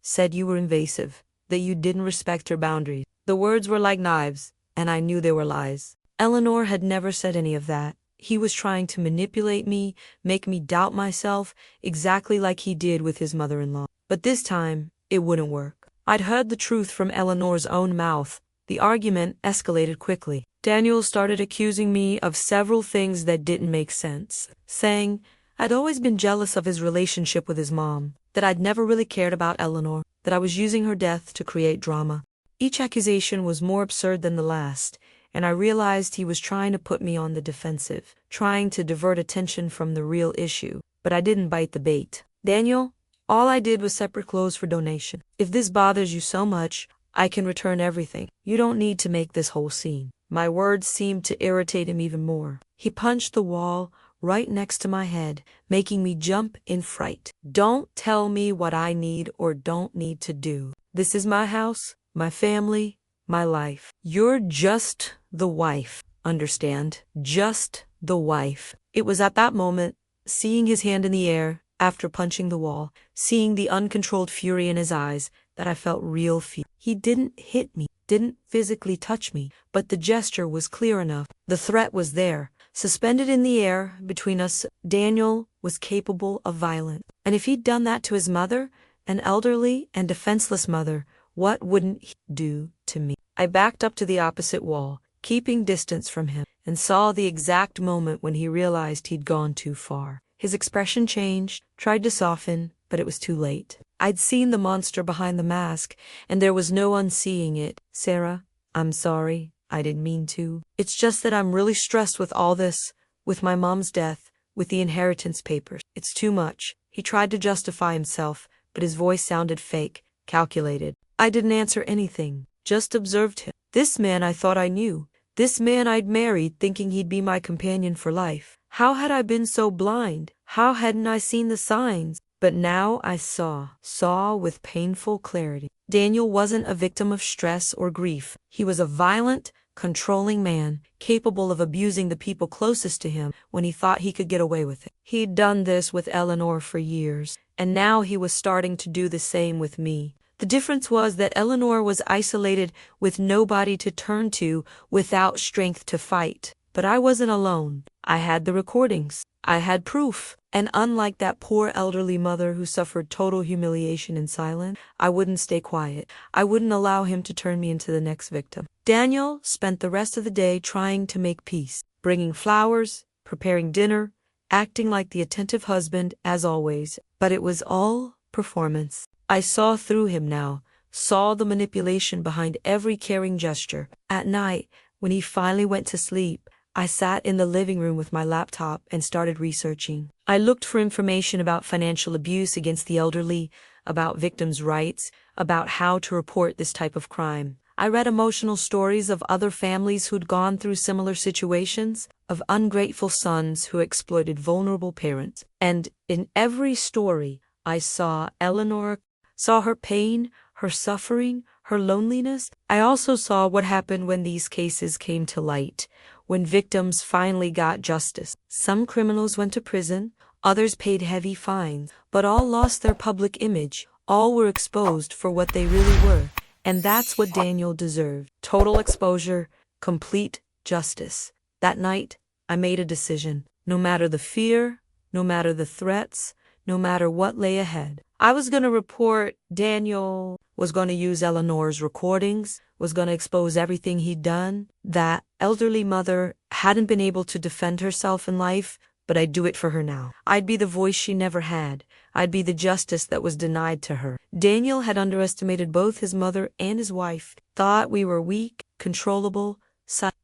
said you were invasive, that you didn't respect her boundaries. The words were like knives, and I knew they were lies. Eleanor had never said any of that. He was trying to manipulate me, make me doubt myself, exactly like he did with his mother-in-law. But this time, it wouldn't work. I'd heard the truth from Eleanor's own mouth. The argument escalated quickly. Daniel started accusing me of several things that didn't make sense, saying I'd always been jealous of his relationship with his mom, that I'd never really cared about Eleanor, that I was using her death to create drama. Each accusation was more absurd than the last, and I realized he was trying to put me on the defensive, trying to divert attention from the real issue. But I didn't bite the bait. Daniel, all I did was separate clothes for donation. If this bothers you so much, I can return everything. You don't need to make this whole scene. My words seemed to irritate him even more. He punched the wall right next to my head, making me jump in fright. Don't tell me what I need or don't need to do. This is my house, my family, my life. You're just the wife, understand? Just the wife. It was at that moment, seeing his hand in the air after punching the wall, seeing the uncontrolled fury in his eyes, that I felt real fear. He didn't hit me, didn't physically touch me, but the gesture was clear enough. The threat was there, suspended in the air between us. Daniel was capable of violence. And if he'd done that to his mother, an elderly and defenseless mother, what wouldn't he do to me? I backed up to the opposite wall, keeping distance from him, and saw the exact moment when he realized he'd gone too far. His expression changed, tried to soften, but it was too late. I'd seen the monster behind the mask, and there was no unseeing it. Sarah, I'm sorry. I didn't mean to. It's just that I'm really stressed with all this, with my mom's death, with the inheritance papers. It's too much. He tried to justify himself, but his voice sounded fake, calculated. I didn't answer anything, just observed him. This man I thought I knew. This man I'd married thinking he'd be my companion for life. How had I been so blind? How hadn't I seen the signs? But now I saw with painful clarity. Daniel wasn't a victim of stress or grief. He was a violent, controlling man, capable of abusing the people closest to him when he thought he could get away with it. He'd done this with Eleanor for years, and now he was starting to do the same with me. The difference was that Eleanor was isolated with nobody to turn to, without strength to fight. But I wasn't alone. I had the recordings. I had proof. And unlike that poor elderly mother who suffered total humiliation in silence, I wouldn't stay quiet. I wouldn't allow him to turn me into the next victim. Daniel spent the rest of the day trying to make peace, bringing flowers, preparing dinner, acting like the attentive husband as always. But it was all performance. I saw through him now, saw the manipulation behind every caring gesture. At night, when he finally went to sleep, I sat in the living room with my laptop and started researching. I looked for information about financial abuse against the elderly, about victims' rights, about how to report this type of crime. I read emotional stories of other families who'd gone through similar situations, of ungrateful sons who exploited vulnerable parents. And in every story, I saw Eleanor, saw her pain, her suffering, her loneliness. I also saw what happened when these cases came to light, when victims finally got justice. Some criminals went to prison, others paid heavy fines, but all lost their public image. All were exposed for what they really were, and that's what Daniel deserved. Total exposure, complete justice. That night, I made a decision. No matter the fear, no matter the threats, no matter what lay ahead, I was going to report. Daniel was going to use Eleanor's recordings, was going to expose everything he'd done. That elderly mother hadn't been able to defend herself in life, but I'd do it for her now. I'd be the voice she never had. I'd be the justice that was denied to her. Daniel had underestimated both his mother and his wife, thought we were weak, controllable,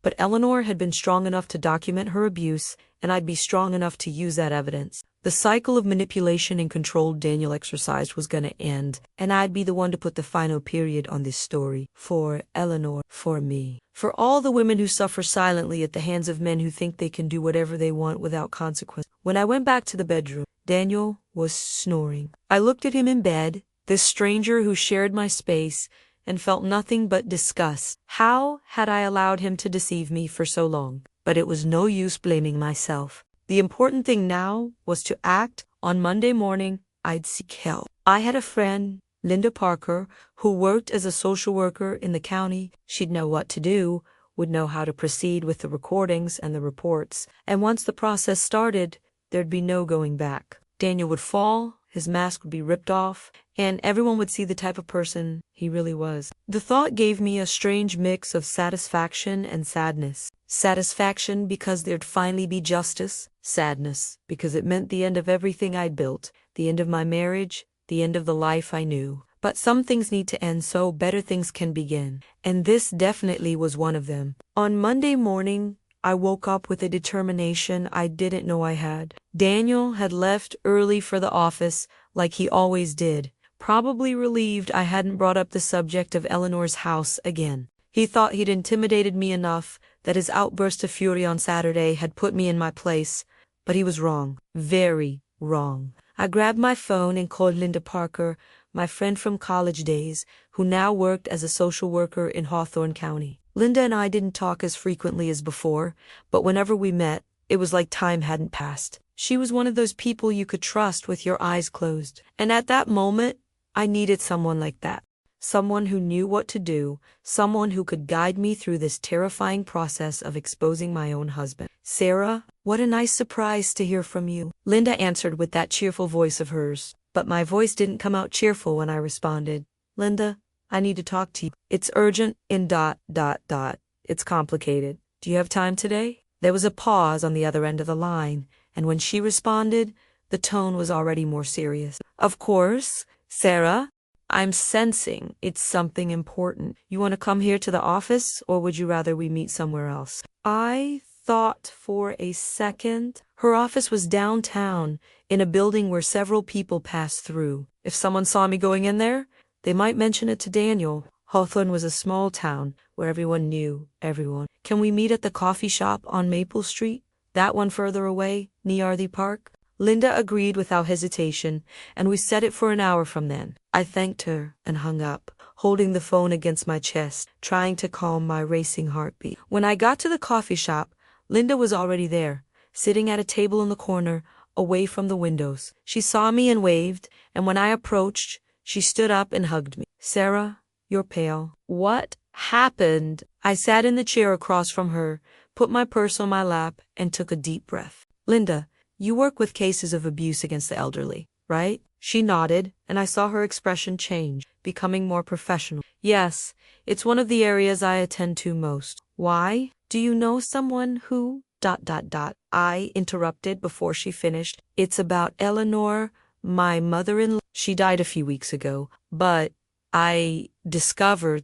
but Eleanor had been strong enough to document her abuse, and I'd be strong enough to use that evidence. The cycle of manipulation and control Daniel exercised was going to end, and I'd be the one to put the final period on this story. For Eleanor, for me. For all the women who suffer silently at the hands of men who think they can do whatever they want without consequence. When I went back to the bedroom, Daniel was snoring. I looked at him in bed, this stranger who shared my space, and felt nothing but disgust. How had I allowed him to deceive me for so long? But it was no use blaming myself. The important thing now was to act. On Monday morning, I'd seek help. I had a friend, Linda Parker, who worked as a social worker in the county. She'd know what to do, would know how to proceed with the recordings and the reports, and once the process started, there'd be no going back. Daniel would fall, his mask would be ripped off, and everyone would see the type of person he really was. The thought gave me a strange mix of satisfaction and sadness. Satisfaction because there'd finally be justice. Sadness because it meant the end of everything I'd built, the end of my marriage, the end of the life I knew. But some things need to end so better things can begin, and this definitely was one of them. On Monday morning, I woke up with a determination I didn't know I had. Daniel had left early for the office, like he always did, probably relieved I hadn't brought up the subject of Eleanor's house again. He thought he'd intimidated me enough, that his outburst of fury on Saturday had put me in my place, but he was wrong, very wrong. I grabbed my phone and called Linda Parker, my friend from college days, who now worked as a social worker in Hawthorne County. Linda and I didn't talk as frequently as before, but whenever we met, it was like time hadn't passed. She was one of those people you could trust with your eyes closed. And at that moment, I needed someone like that. Someone who knew what to do, someone who could guide me through this terrifying process of exposing my own husband. "Sarah, what a nice surprise to hear from you," Linda answered with that cheerful voice of hers. But my voice didn't come out cheerful when I responded. "Linda, I need to talk to you. It's urgent in ... It's complicated. Do you have time today?" There was a pause on the other end of the line, and when she responded, the tone was already more serious. "Of course, Sarah. I'm sensing it's something important. You want to come here to the office, or would you rather we meet somewhere else?" I thought for a second. Her office was downtown, in a building where several people passed through. If someone saw me going in there, they might mention it to Daniel. Hawthorne was a small town where everyone knew everyone. "Can we meet at the coffee shop on Maple Street? That one further away, near Arthur Park?" Linda agreed without hesitation, and we set it for an hour from then. I thanked her and hung up, holding the phone against my chest, trying to calm my racing heartbeat. When I got to the coffee shop, Linda was already there, sitting at a table in the corner, away from the windows. She saw me and waved, and when I approached, she stood up and hugged me. "Sarah, you're pale." "What happened?" I sat in the chair across from her, put my purse on my lap, and took a deep breath. "Linda, you work with cases of abuse against the elderly, right?" She nodded, and I saw her expression change, becoming more professional. "Yes, it's one of the areas I attend to most." "Why? Do you know someone who... I interrupted before she finished. "It's about Eleanor, my mother-in-law. She died a few weeks ago, but I discovered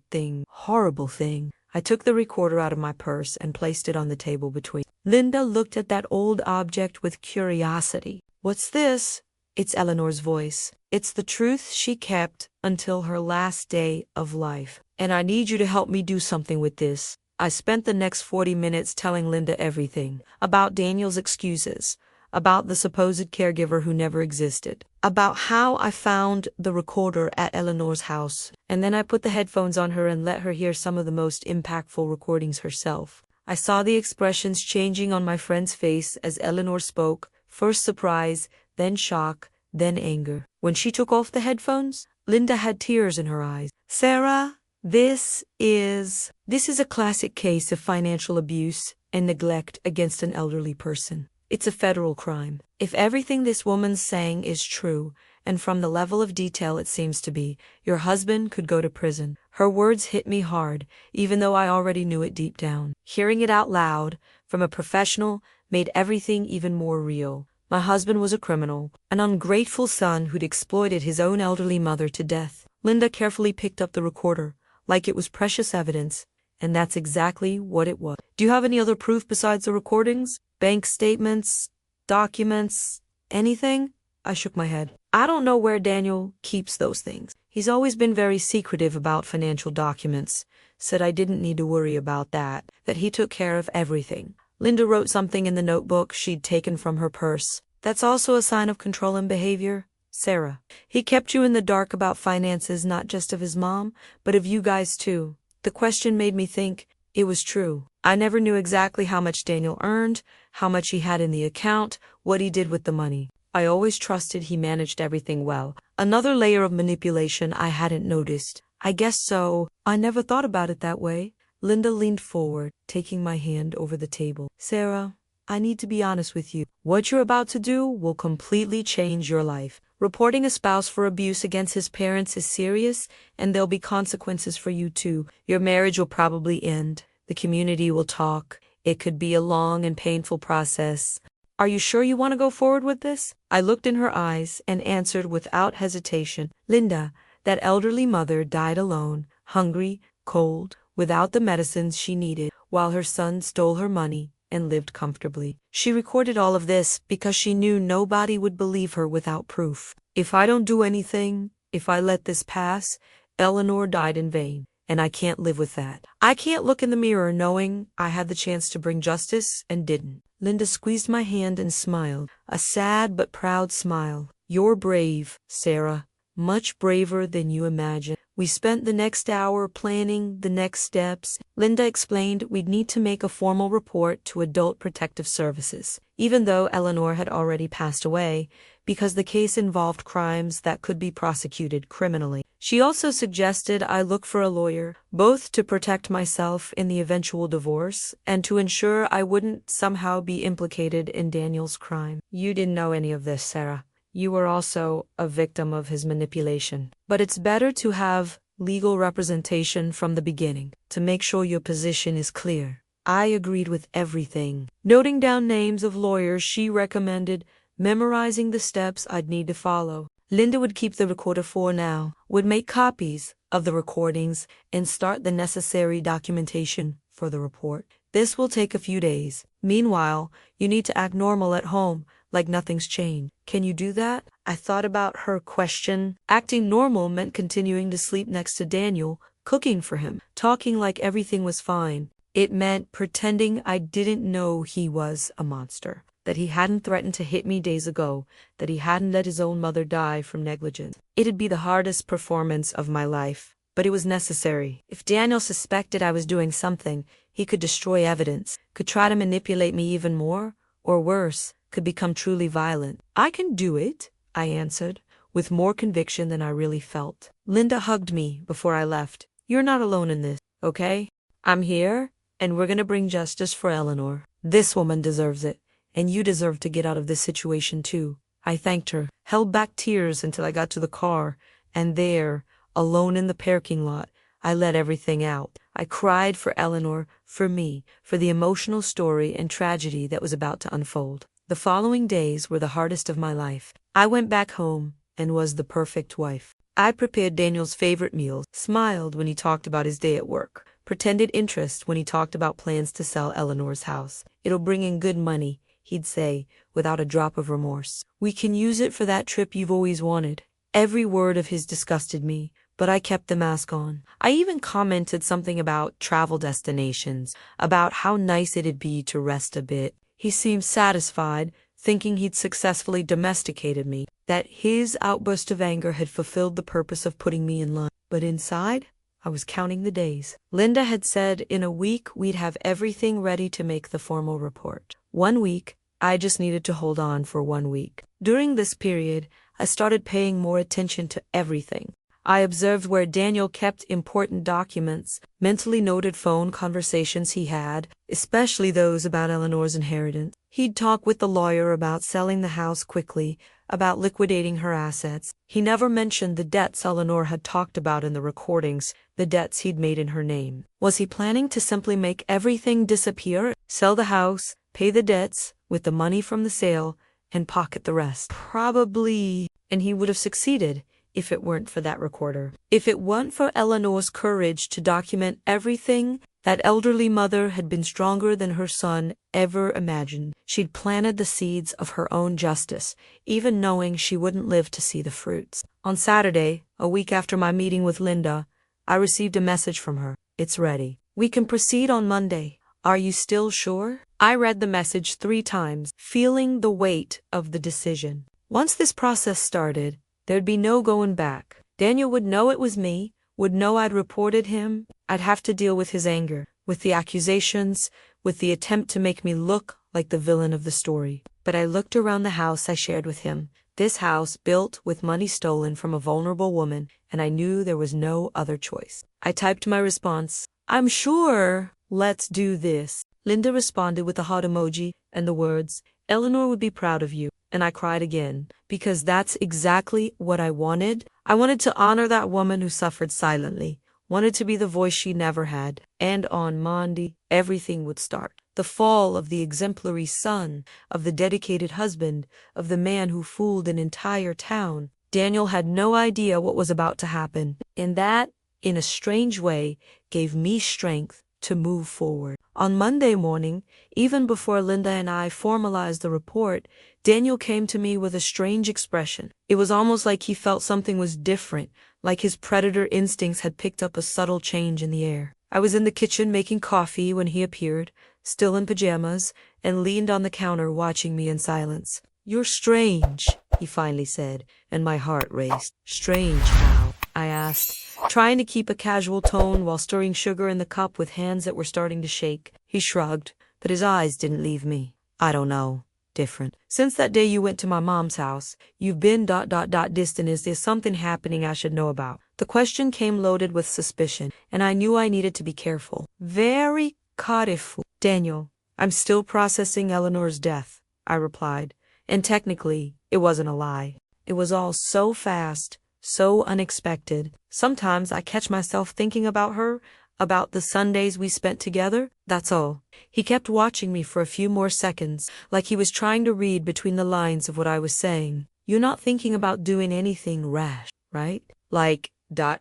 horrible thing." I took the recorder out of my purse and placed it on the table between. Linda looked at that old object with curiosity. "What's this?" It's Eleanor's voice. "It's the truth she kept until her last day of life. And I need you to help me do something with this." I spent the next 40 minutes telling Linda everything. About Daniel's excuses. About the supposed caregiver who never existed. About how I found the recorder at Eleanor's house. And then I put the headphones on her and let her hear some of the most impactful recordings herself. I saw the expressions changing on my friend's face as Eleanor spoke, first surprise, then shock, then anger. When she took off the headphones, Linda had tears in her eyes. "Sarah, this is a classic case of financial abuse and neglect against an elderly person. It's a federal crime. If everything this woman's saying is true, and from the level of detail it seems to be, your husband could go to prison." Her words hit me hard, even though I already knew it deep down. Hearing it out loud, from a professional, made everything even more real. My husband was a criminal, an ungrateful son who'd exploited his own elderly mother to death. Linda carefully picked up the recorder, like it was precious evidence, and that's exactly what it was. "Do you have any other proof besides the recordings? Bank statements, documents, anything?" I shook my head. "I don't know where Daniel keeps those things. He's always been very secretive about financial documents. Said I didn't need to worry about that he took care of everything." Linda wrote something in the notebook she'd taken from her purse. "That's also a sign of controlling behavior," Sarah. He kept you in the dark about finances, not just of his mom, but of you guys too. The question made me think. It was true. I never knew exactly how much Daniel earned, how much he had in the account, what he did with the money. I always trusted he managed everything well. Another layer of manipulation I hadn't noticed. I guess so. I never thought about it that way. Linda leaned forward, taking my hand over the table. Sarah, I need to be honest with you. What you're about to do will completely change your life. Reporting a spouse for abuse against his parents is serious, and there'll be consequences for you too. Your marriage will probably end. The community will talk. It could be a long and painful process. Are you sure you want to go forward with this? I looked in her eyes and answered without hesitation. Linda, that elderly mother died alone, hungry, cold, without the medicines she needed, while her son stole her money and lived comfortably. She recorded all of this because she knew nobody would believe her without proof. If I don't do anything, if I let this pass, Eleanor died in vain, and I can't live with that. I can't look in the mirror knowing I had the chance to bring justice and didn't. Linda squeezed my hand and smiled, a sad but proud smile. You're brave, Sarah, much braver than you imagine. We spent the next hour planning the next steps. Linda explained we'd need to make a formal report to Adult Protective Services, even though Eleanor had already passed away, because the case involved crimes that could be prosecuted criminally. She also suggested I look for a lawyer, both to protect myself in the eventual divorce and to ensure I wouldn't somehow be implicated in Daniel's crime. You didn't know any of this, Sarah. You were also a victim of his manipulation. But it's better to have legal representation from the beginning, to make sure your position is clear. I agreed with everything. Noting down names of lawyers she recommended, memorizing the steps I'd need to follow. Linda would keep the recorder for now, would make copies of the recordings, and start the necessary documentation for the report. This will take a few days. Meanwhile, you need to act normal at home, like nothing's changed. Can you do that? I thought about her question. Acting normal meant continuing to sleep next to Daniel, cooking for him, talking like everything was fine. It meant pretending I didn't know he was a monster, that he hadn't threatened to hit me days ago, that he hadn't let his own mother die from negligence. It'd be the hardest performance of my life, but it was necessary. If Daniel suspected I was doing something, he could destroy evidence, could try to manipulate me even more, or worse, could become truly violent. I can do it, I answered, with more conviction than I really felt. Linda hugged me before I left. You're not alone in this, okay? I'm here, and we're gonna bring justice for Eleanor. This woman deserves it, and you deserve to get out of this situation too. I thanked her, held back tears until I got to the car, and there, alone in the parking lot, I let everything out. I cried for Eleanor, for me, for the emotional story and tragedy that was about to unfold. The following days were the hardest of my life. I went back home and was the perfect wife. I prepared Daniel's favorite meals, smiled when he talked about his day at work, pretended interest when he talked about plans to sell Eleanor's house. It'll bring in good money, he'd say, without a drop of remorse. We can use it for that trip you've always wanted. Every word of his disgusted me, but I kept the mask on. I even commented something about travel destinations, about how nice it'd be to rest a bit. He seemed satisfied, thinking he'd successfully domesticated me, that his outburst of anger had fulfilled the purpose of putting me in line. But inside, I was counting the days. Linda had said in a week we'd have everything ready to make the formal report. 1 week, I just needed to hold on for 1 week. During this period, I started paying more attention to everything. I observed where Daniel kept important documents, mentally noted phone conversations he had, especially those about Eleanor's inheritance. He'd talk with the lawyer about selling the house quickly, about liquidating her assets. He never mentioned the debts Eleanor had talked about in the recordings, the debts he'd made in her name. Was he planning to simply make everything disappear, sell the house, pay the debts with the money from the sale, and pocket the rest? Probably, and he would have succeeded if it weren't for that recorder. If it weren't for Eleanor's courage to document everything, that elderly mother had been stronger than her son ever imagined. She'd planted the seeds of her own justice, even knowing she wouldn't live to see the fruits. On Saturday, a week after my meeting with Linda, I received a message from her. It's ready. We can proceed on Monday. Are you still sure? I read the message 3 times, feeling the weight of the decision. Once this process started, there'd be no going back. Daniel would know it was me, would know I'd reported him. I'd have to deal with his anger, with the accusations, with the attempt to make me look like the villain of the story. But I looked around the house I shared with him. This house built with money stolen from a vulnerable woman, and I knew there was no other choice. I typed my response. I'm sure. Let's do this. Linda responded with a heart emoji and the words, Eleanor would be proud of you. And I cried again, because that's exactly what I wanted. I wanted to honor that woman who suffered silently, wanted to be the voice she never had. And on Monday, everything would start. The fall of the exemplary son, of the dedicated husband, of the man who fooled an entire town. Daniel had no idea what was about to happen, and that, in a strange way, gave me strength to move forward. On Monday morning, even before Linda and I formalized the report, Daniel came to me with a strange expression. It was almost like he felt something was different, like his predator instincts had picked up a subtle change in the air. I was in the kitchen making coffee when he appeared, still in pajamas, and leaned on the counter watching me in silence. You're strange, he finally said, and my heart raced. Strange how? I asked, trying to keep a casual tone while stirring sugar in the cup with hands that were starting to shake. He shrugged, but his eyes didn't leave me. I don't know. Different. Since that day you went to my mom's house, you've been ... distant. Is there something happening I should know about? The question came loaded with suspicion, and I knew I needed to be careful. Very careful. Daniel, I'm still processing Eleanor's death, I replied. And technically, it wasn't a lie. It was all so fast, so unexpected. Sometimes I catch myself thinking about her, about the Sundays we spent together. That's all. He kept watching me for a few more seconds, like he was trying to read between the lines of what I was saying. You're not thinking about doing anything rash, right? Like, I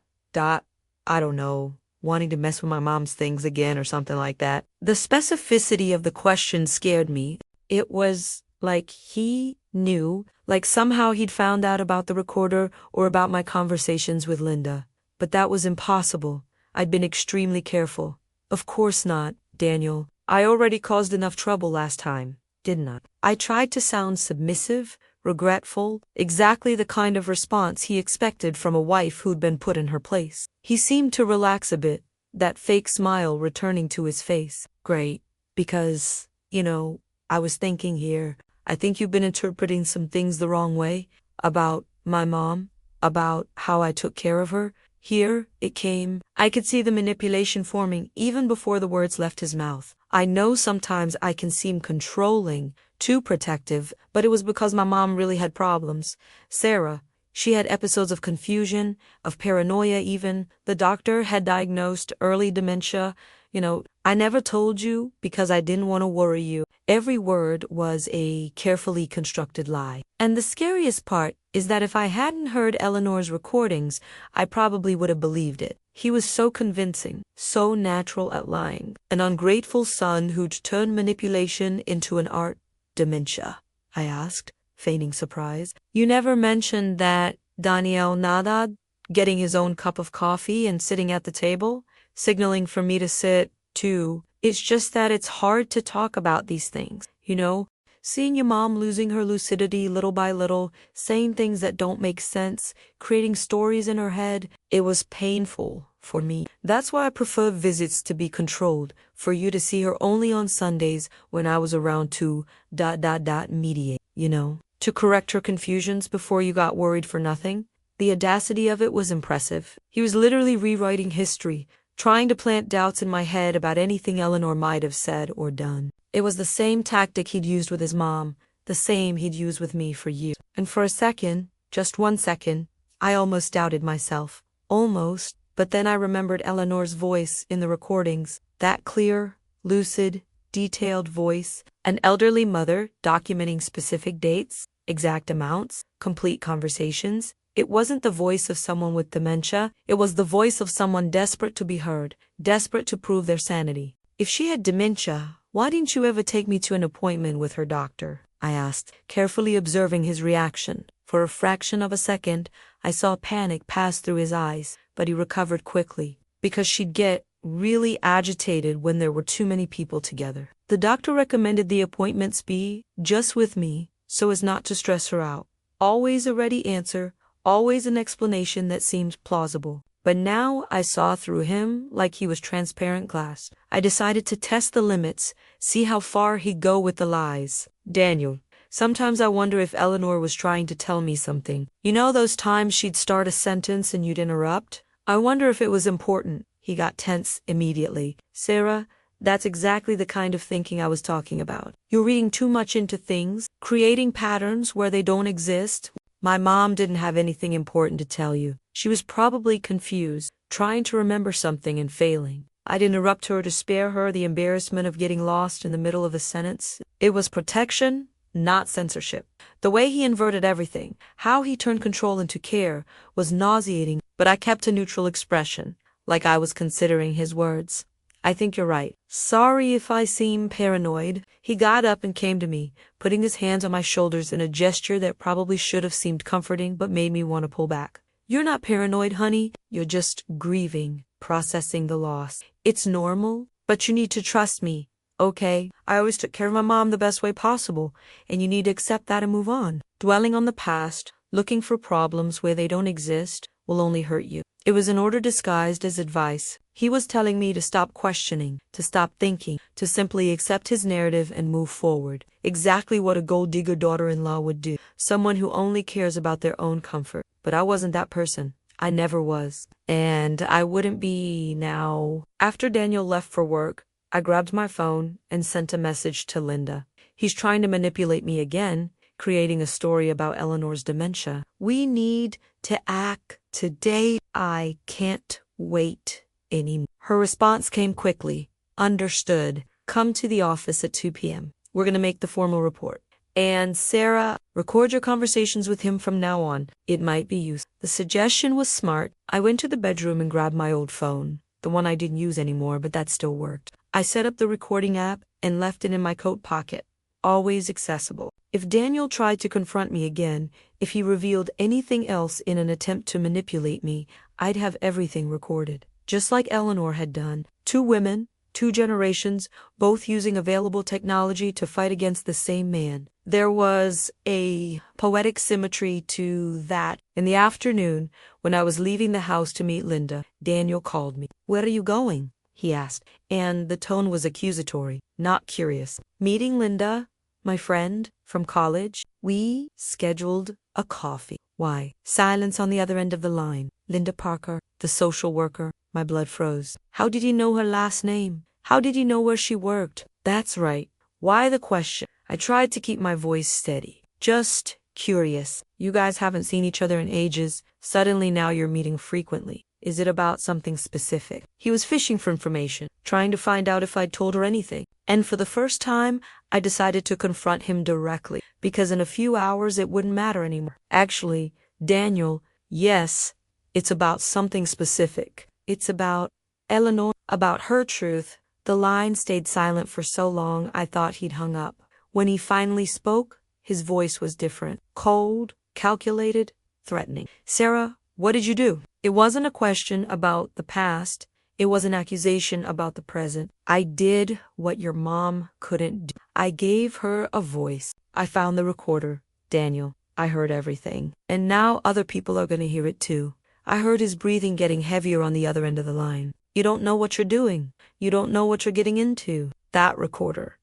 don't know, wanting to mess with my mom's things again or something like that. The specificity of the question scared me. It was like he knew, like somehow he'd found out about the recorder or about my conversations with Linda. But that was impossible. I'd been extremely careful. Of course not, Daniel. I already caused enough trouble last time, didn't I? I tried to sound submissive, regretful, exactly the kind of response he expected from a wife who'd been put in her place. He seemed to relax a bit, that fake smile returning to his face. Great, because, I was thinking here, I think you've been interpreting some things the wrong way, about my mom, about how I took care of her. Here, it came. I could see the manipulation forming even before the words left his mouth. I know sometimes I can seem controlling, too protective, but it was because my mom really had problems. Sarah, she had episodes of confusion, of paranoia even. The doctor had diagnosed early dementia. I never told you because I didn't want to worry you. Every word was a carefully constructed lie. And the scariest part is that if I hadn't heard Eleanor's recordings, I probably would have believed it. He was so convincing, so natural at lying. An ungrateful son who'd turned manipulation into an art. Dementia, I asked, feigning surprise. You never mentioned that Daniel Nadad getting his own cup of coffee and sitting at the table, signaling for me to sit, too. It's just that it's hard to talk about these things, Seeing your mom losing her lucidity little by little, saying things that don't make sense, creating stories in her head, it was painful for me. That's why I prefer visits to be controlled, for you to see her only on Sundays when I was around to ... mediate, to correct her confusions before you got worried for nothing. The audacity of it was impressive. He was literally rewriting history, trying to plant doubts in my head about anything Eleanor might have said or done. It was the same tactic he'd used with his mom, the same he'd used with me for years. And for a second, just 1 second, I almost doubted myself. Almost, but then I remembered Eleanor's voice in the recordings, that clear, lucid, detailed voice, an elderly mother documenting specific dates, exact amounts, complete conversations. It wasn't the voice of someone with dementia, it was the voice of someone desperate to be heard, desperate to prove their sanity. If she had dementia, why didn't you ever take me to an appointment with her doctor? I asked, carefully observing his reaction. For a fraction of a second, I saw panic pass through his eyes, but he recovered quickly, because she'd get really agitated when there were too many people together. The doctor recommended the appointments be just with me, so as not to stress her out. Always a ready answer, always an explanation that seemed plausible. But now I saw through him like he was transparent glass. I decided to test the limits, see how far he'd go with the lies. Daniel, sometimes I wonder if Eleanor was trying to tell me something. You know those times she'd start a sentence and you'd interrupt? I wonder if it was important. He got tense immediately. Sarah, that's exactly the kind of thinking I was talking about. You're reading too much into things, creating patterns where they don't exist. My mom didn't have anything important to tell you. She was probably confused, trying to remember something and failing. I'd interrupt her to spare her the embarrassment of getting lost in the middle of a sentence. It was protection, not censorship. The way he inverted everything, how he turned control into care, was nauseating, but I kept a neutral expression, like I was considering his words. I think you're right. Sorry if I seem paranoid. He got up and came to me, putting his hands on my shoulders in a gesture that probably should have seemed comforting but made me want to pull back. You're not paranoid, honey. You're just grieving, processing the loss. It's normal, but you need to trust me, okay? I always took care of my mom the best way possible, and you need to accept that and move on. Dwelling on the past, looking for problems where they don't exist, will only hurt you. It was an order disguised as advice. He was telling me to stop questioning, to stop thinking, to simply accept his narrative and move forward. Exactly what a gold-digger daughter-in-law would do. Someone who only cares about their own comfort. But I wasn't that person. I never was. And I wouldn't be now. After Daniel left for work, I grabbed my phone and sent a message to Linda. He's trying to manipulate me again, creating a story about Eleanor's dementia. We need to act today. I can't wait anymore. Her response came quickly. Understood. Come to the office at 2 p.m. We're going to make the formal report. And Sarah, record your conversations with him from now on. It might be useful. The suggestion was smart. I went to the bedroom and grabbed my old phone, the one I didn't use anymore, but that still worked. I set up the recording app and left it in my coat pocket, always accessible. If Daniel tried to confront me again, if he revealed anything else in an attempt to manipulate me, I'd have everything recorded. Just like Eleanor had done. 2 women, 2 generations, both using available technology to fight against the same man. There was a poetic symmetry to that. In the afternoon, when I was leaving the house to meet Linda, Daniel called me. "Where are you going?" he asked, and the tone was accusatory, not curious. "Meeting Linda, my friend from college. We scheduled a coffee." Why? Silence on the other end of the line. Linda Parker, the social worker. My blood froze. How did he know her last name? How did he know where she worked? That's right. Why the question? I tried to keep my voice steady. Just curious. You guys haven't seen each other in ages. Suddenly now you're meeting frequently. Is it about something specific? He was fishing for information, trying to find out if I'd told her anything. And for the first time, I decided to confront him directly, because in a few hours it wouldn't matter anymore. Actually, Daniel, yes, it's about something specific. It's about Eleanor, about her truth. The line stayed silent for so long I thought he'd hung up. When he finally spoke, his voice was different. Cold, calculated, threatening. "Sarah, what did you do?" It wasn't a question about the past. It was an accusation about the present. "I did what your mom couldn't do. I gave her a voice. I found the recorder. Daniel, I heard everything. And now other people are going to hear it too." I heard his breathing getting heavier on the other end of the line. "You don't know what you're doing. You don't know what you're getting into. That recorder, ...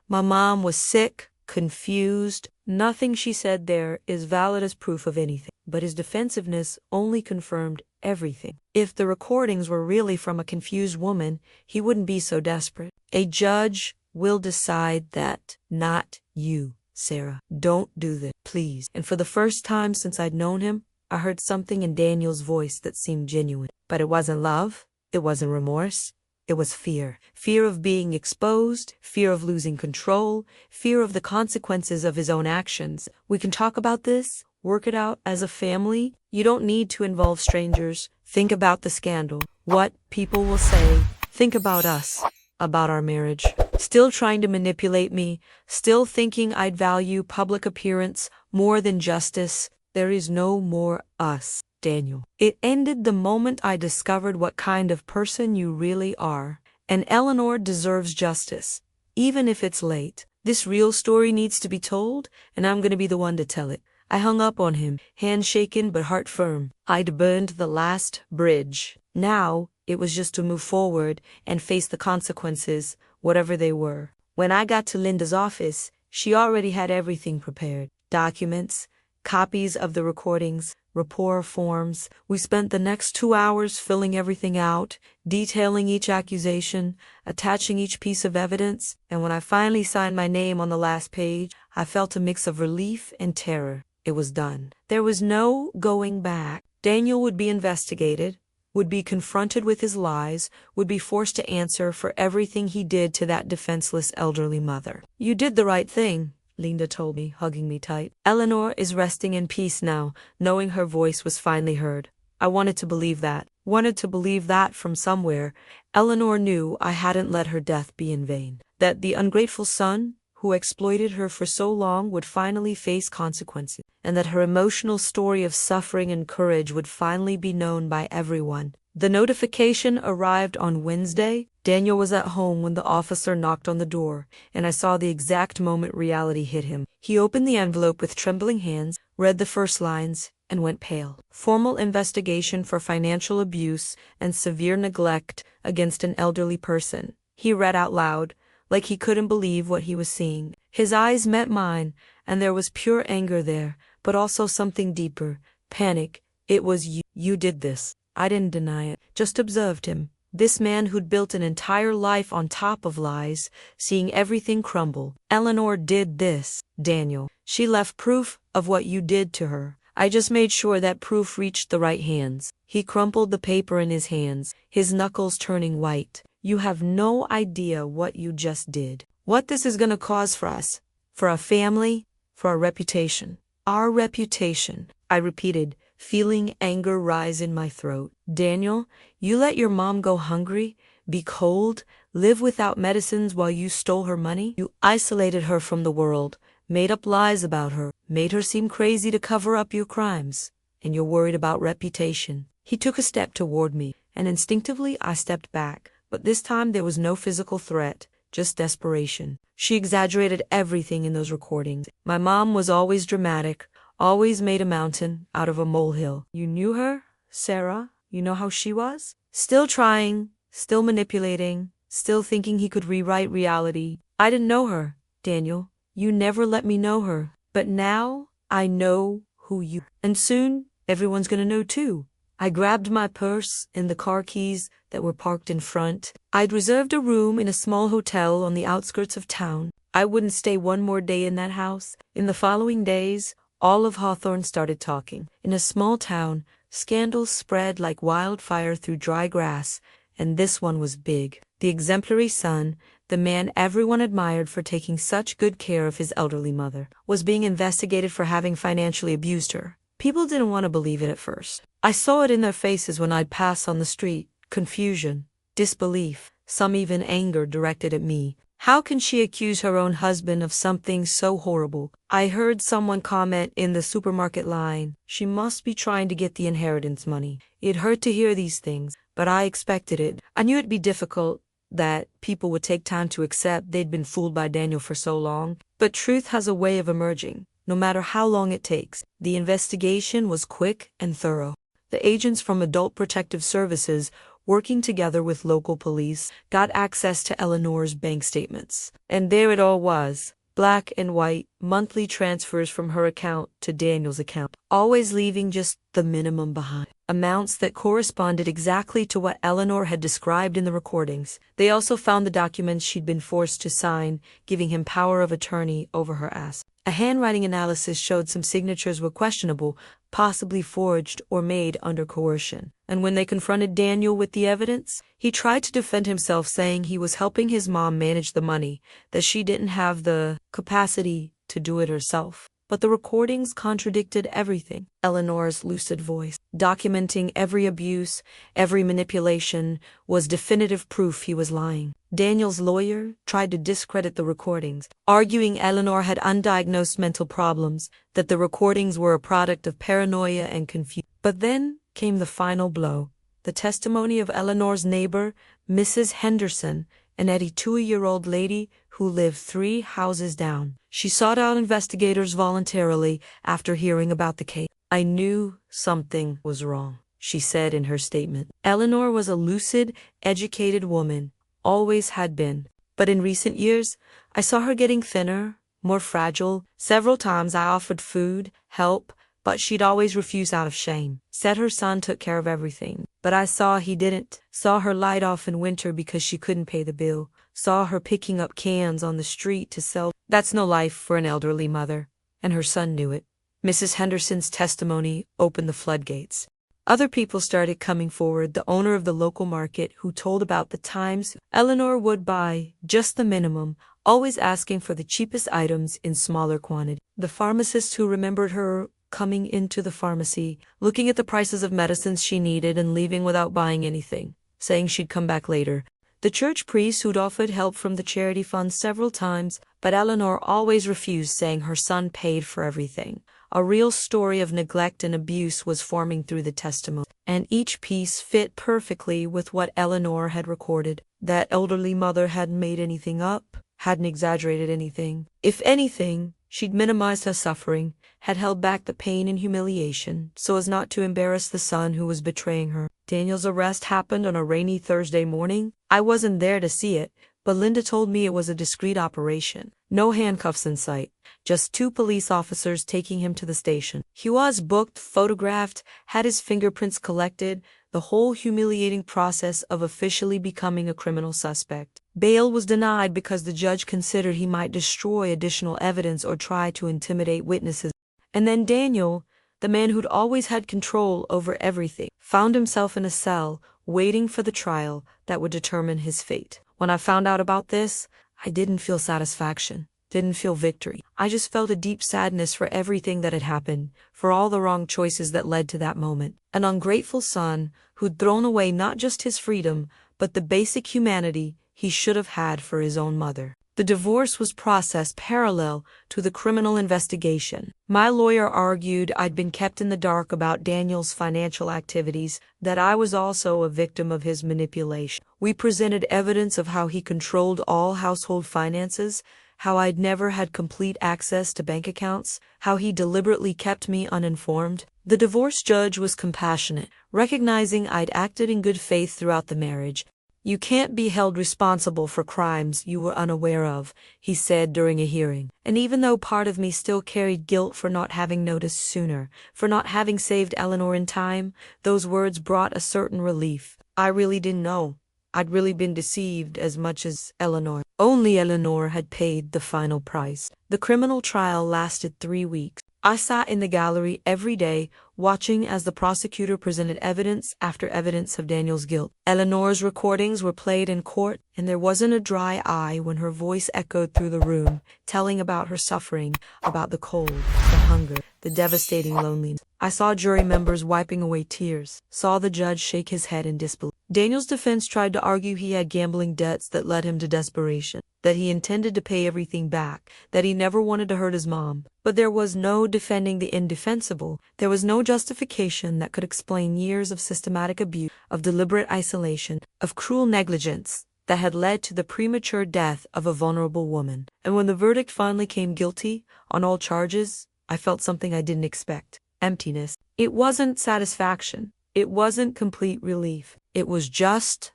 My mom was sick, confused. Nothing she said there is valid as proof of anything. But his defensiveness only confirmed everything. If the recordings were really from a confused woman, he wouldn't be so desperate. A judge will decide that, not you, Sarah. Don't do this, please. And for the first time since I'd known him, I heard something in Daniel's voice that seemed genuine. But it wasn't love. It wasn't remorse. It was fear. Fear of being exposed, fear of losing control, fear of the consequences of his own actions. "We can talk about this, work it out as a family. You don't need to involve strangers. Think about the scandal. What people will say. Think about us, about our marriage." Still trying to manipulate me, still thinking I'd value public appearance more than justice. There is no more us, Daniel. It ended the moment I discovered what kind of person you really are. And Eleanor deserves justice, even if it's late. This real story needs to be told, and I'm going to be the one to tell it. I hung up on him, hand shaken but heart firm. I'd burned the last bridge. Now, it was just to move forward and face the consequences, whatever they were. When I got to Linda's office, she already had everything prepared. Documents, copies of the recordings, rapport forms. We spent the next 2 hours filling everything out, detailing each accusation, attaching each piece of evidence, and when I finally signed my name on the last page, I felt a mix of relief and terror. It was done. There was no going back. Daniel would be investigated, would be confronted with his lies, would be forced to answer for everything he did to that defenseless elderly mother. "You did the right thing," Linda told me, hugging me tight. "Eleanor is resting in peace now, knowing her voice was finally heard." I wanted to believe that from somewhere. Eleanor knew I hadn't let her death be in vain, that the ungrateful son who exploited her for so long would finally face consequences, and that her emotional story of suffering and courage would finally be known by everyone. The notification arrived on Wednesday. Daniel was at home when the officer knocked on the door, and I saw the exact moment reality hit him. He opened the envelope with trembling hands, read the first lines, and went pale. "Formal investigation for financial abuse and severe neglect against an elderly person," he read out loud, like he couldn't believe what he was seeing. His eyes met mine, and there was pure anger there, but also something deeper, panic. "It was you. You did this." I didn't deny it, just observed him. This man who'd built an entire life on top of lies, seeing everything crumble. "Eleanor did this, Daniel. She left proof of what you did to her. I just made sure that proof reached the right hands." He crumpled the paper in his hands, his knuckles turning white. "You have no idea what you just did. What this is gonna cause for us, for our family, for our reputation." "Our reputation," I repeated, feeling anger rise in my throat. "Daniel, you let your mom go hungry, be cold, live without medicines while you stole her money? You isolated her from the world, made up lies about her, made her seem crazy to cover up your crimes, and you're worried about reputation." He took a step toward me, and instinctively I stepped back. But this time there was no physical threat, just desperation. "She exaggerated everything in those recordings. My mom was always dramatic, always made a mountain out of a molehill. You knew her, Sarah? You know how she was? Still trying, still manipulating, still thinking he could rewrite reality. I didn't know her, Daniel. You never let me know her. But now I know who you are. And soon everyone's gonna know too." I grabbed my purse and the car keys that were parked in front. I'd reserved a room in a small hotel on the outskirts of town. I wouldn't stay one more day in that house. In the following days, all of Hawthorne started talking. In a small town, scandals spread like wildfire through dry grass, and this one was big. The exemplary son, the man everyone admired for taking such good care of his elderly mother, was being investigated for having financially abused her. People didn't want to believe it at first. I saw it in their faces when I'd pass on the street. Confusion, disbelief, some even anger directed at me. How can she accuse her own husband of something so horrible? I heard someone comment in the supermarket line, "She must be trying to get the inheritance money." It hurt to hear these things, but I expected it. I knew it'd be difficult, that people would take time to accept they'd been fooled by Daniel for so long. But truth has a way of emerging, no matter how long it takes. The investigation was quick and thorough. The agents from Adult Protective Services, working together with local police, got access to Eleanor's bank statements. And there it all was, black and white, monthly transfers from her account to Daniel's account, always leaving just the minimum behind. Amounts that corresponded exactly to what Eleanor had described in the recordings. They also found the documents she'd been forced to sign, giving him power of attorney over her assets. A handwriting analysis showed some signatures were questionable, possibly forged or made under coercion. And when they confronted Daniel with the evidence, he tried to defend himself, saying he was helping his mom manage the money, that she didn't have the capacity to do it herself. But the recordings contradicted everything. Eleanor's lucid voice, documenting every abuse, every manipulation, was definitive proof he was lying. Daniel's lawyer tried to discredit the recordings, arguing Eleanor had undiagnosed mental problems, that the recordings were a product of paranoia and confusion. But then came the final blow. The testimony of Eleanor's neighbor, Mrs. Henderson, an 82-year-old lady who lived 3 houses down. She sought out investigators voluntarily after hearing about the case. "I knew something was wrong," she said in her statement. Eleanor was a lucid, educated woman, always had been. But in recent years, I saw her getting thinner, more fragile. Several times I offered food, help, but she'd always refuse out of shame. Said her son took care of everything. But I saw he didn't. Saw her light off in winter because she couldn't pay the bill. Saw her picking up cans on the street to sell. That's no life for an elderly mother. And her son knew it. Mrs. Henderson's testimony opened the floodgates. Other people started coming forward, the owner of the local market who told about the times Eleanor would buy just the minimum, always asking for the cheapest items in smaller quantity. The pharmacist who remembered her coming into the pharmacy, looking at the prices of medicines she needed and leaving without buying anything, saying she'd come back later. The church priest who'd offered help from the charity fund several times, but Eleanor always refused, saying her son paid for everything. A real story of neglect and abuse was forming through the testimony, and each piece fit perfectly with what Eleanor had recorded. That elderly mother hadn't made anything up, hadn't exaggerated anything. If anything, she'd minimized her suffering, had held back the pain and humiliation so as not to embarrass the son who was betraying her. Daniel's arrest happened on a rainy Thursday morning. I wasn't there to see it, but Linda told me it was a discreet operation. No handcuffs in sight, just 2 police officers taking him to the station. He was booked, photographed, had his fingerprints collected, the whole humiliating process of officially becoming a criminal suspect. Bail was denied because the judge considered he might destroy additional evidence or try to intimidate witnesses. And then Daniel, the man who'd always had control over everything, found himself in a cell waiting for the trial that would determine his fate. When I found out about this, I didn't feel satisfaction, didn't feel victory. I just felt a deep sadness for everything that had happened, for all the wrong choices that led to that moment. An ungrateful son who'd thrown away not just his freedom, but the basic humanity he should have had for his own mother. The divorce was processed parallel to the criminal investigation. My lawyer argued I'd been kept in the dark about Daniel's financial activities, that I was also a victim of his manipulation. We presented evidence of how he controlled all household finances, how I'd never had complete access to bank accounts, how he deliberately kept me uninformed. The divorce judge was compassionate, recognizing I'd acted in good faith throughout the marriage. "You can't be held responsible for crimes you were unaware of," he said during a hearing. And even though part of me still carried guilt for not having noticed sooner, for not having saved Eleanor in time, those words brought a certain relief. I really didn't know. I'd really been deceived as much as Eleanor. Only Eleanor had paid the final price. The criminal trial lasted 3 weeks. I sat in the gallery every day, watching as the prosecutor presented evidence after evidence of Daniel's guilt. Eleanor's recordings were played in court, and there wasn't a dry eye when her voice echoed through the room, telling about her suffering, about the cold, the hunger, the devastating loneliness. I saw jury members wiping away tears, saw the judge shake his head in disbelief. Daniel's defense tried to argue he had gambling debts that led him to desperation, that he intended to pay everything back, that he never wanted to hurt his mom. But there was no defending the indefensible. There was no justification that could explain years of systematic abuse, of deliberate isolation, of cruel negligence that had led to the premature death of a vulnerable woman. And when the verdict finally came guilty on all charges, I felt something I didn't expect. Emptiness. It wasn't satisfaction. It wasn't complete relief. It was just ...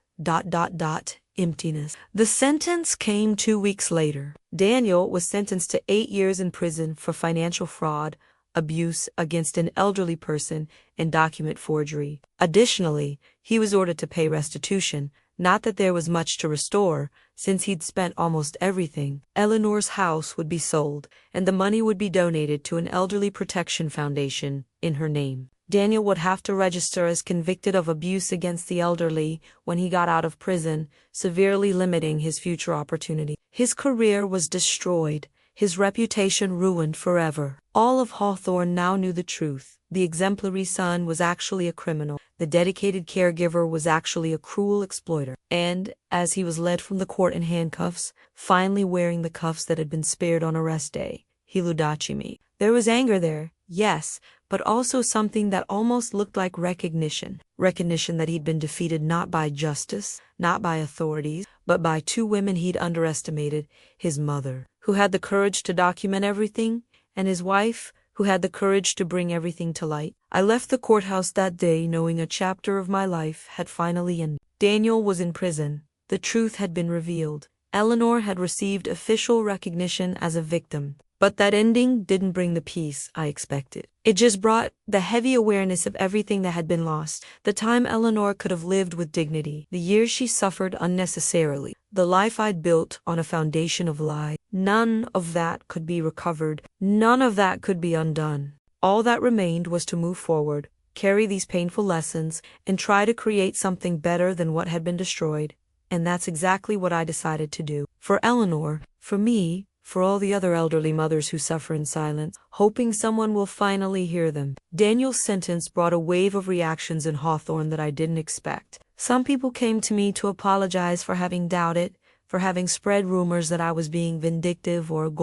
emptiness. The sentence came 2 weeks later. Daniel was sentenced to 8 years in prison for financial fraud, abuse against an elderly person, and document forgery. Additionally, he was ordered to pay restitution, not that there was much to restore, since he'd spent almost everything. Eleanor's house would be sold, and the money would be donated to an elderly protection foundation in her name. Daniel would have to register as convicted of abuse against the elderly when he got out of prison, severely limiting his future opportunity. His career was destroyed, his reputation ruined forever. All of Hawthorne now knew the truth. The exemplary son was actually a criminal. The dedicated caregiver was actually a cruel exploiter. And, as he was led from the court in handcuffs, finally wearing the cuffs that had been spared on arrest day, he ludachi me. There was anger there, yes, but also something that almost looked like recognition. Recognition that he'd been defeated not by justice, not by authorities, but by two women he'd underestimated: his mother, who had the courage to document everything, and his wife, who had the courage to bring everything to light. I left the courthouse that day knowing a chapter of my life had finally ended. Daniel was in prison. The truth had been revealed. Eleanor had received official recognition as a victim. But that ending didn't bring the peace I expected. It just brought the heavy awareness of everything that had been lost. The time Eleanor could have lived with dignity. The years she suffered unnecessarily. The life I'd built on a foundation of lies. None of that could be recovered. None of that could be undone. All that remained was to move forward, carry these painful lessons, and try to create something better than what had been destroyed. And that's exactly what I decided to do. For Eleanor, for me, for all the other elderly mothers who suffer in silence, hoping someone will finally hear them. Daniel's sentence brought a wave of reactions in Hawthorne that I didn't expect. Some people came to me to apologize for having doubted, for having spread rumors that I was being vindictive or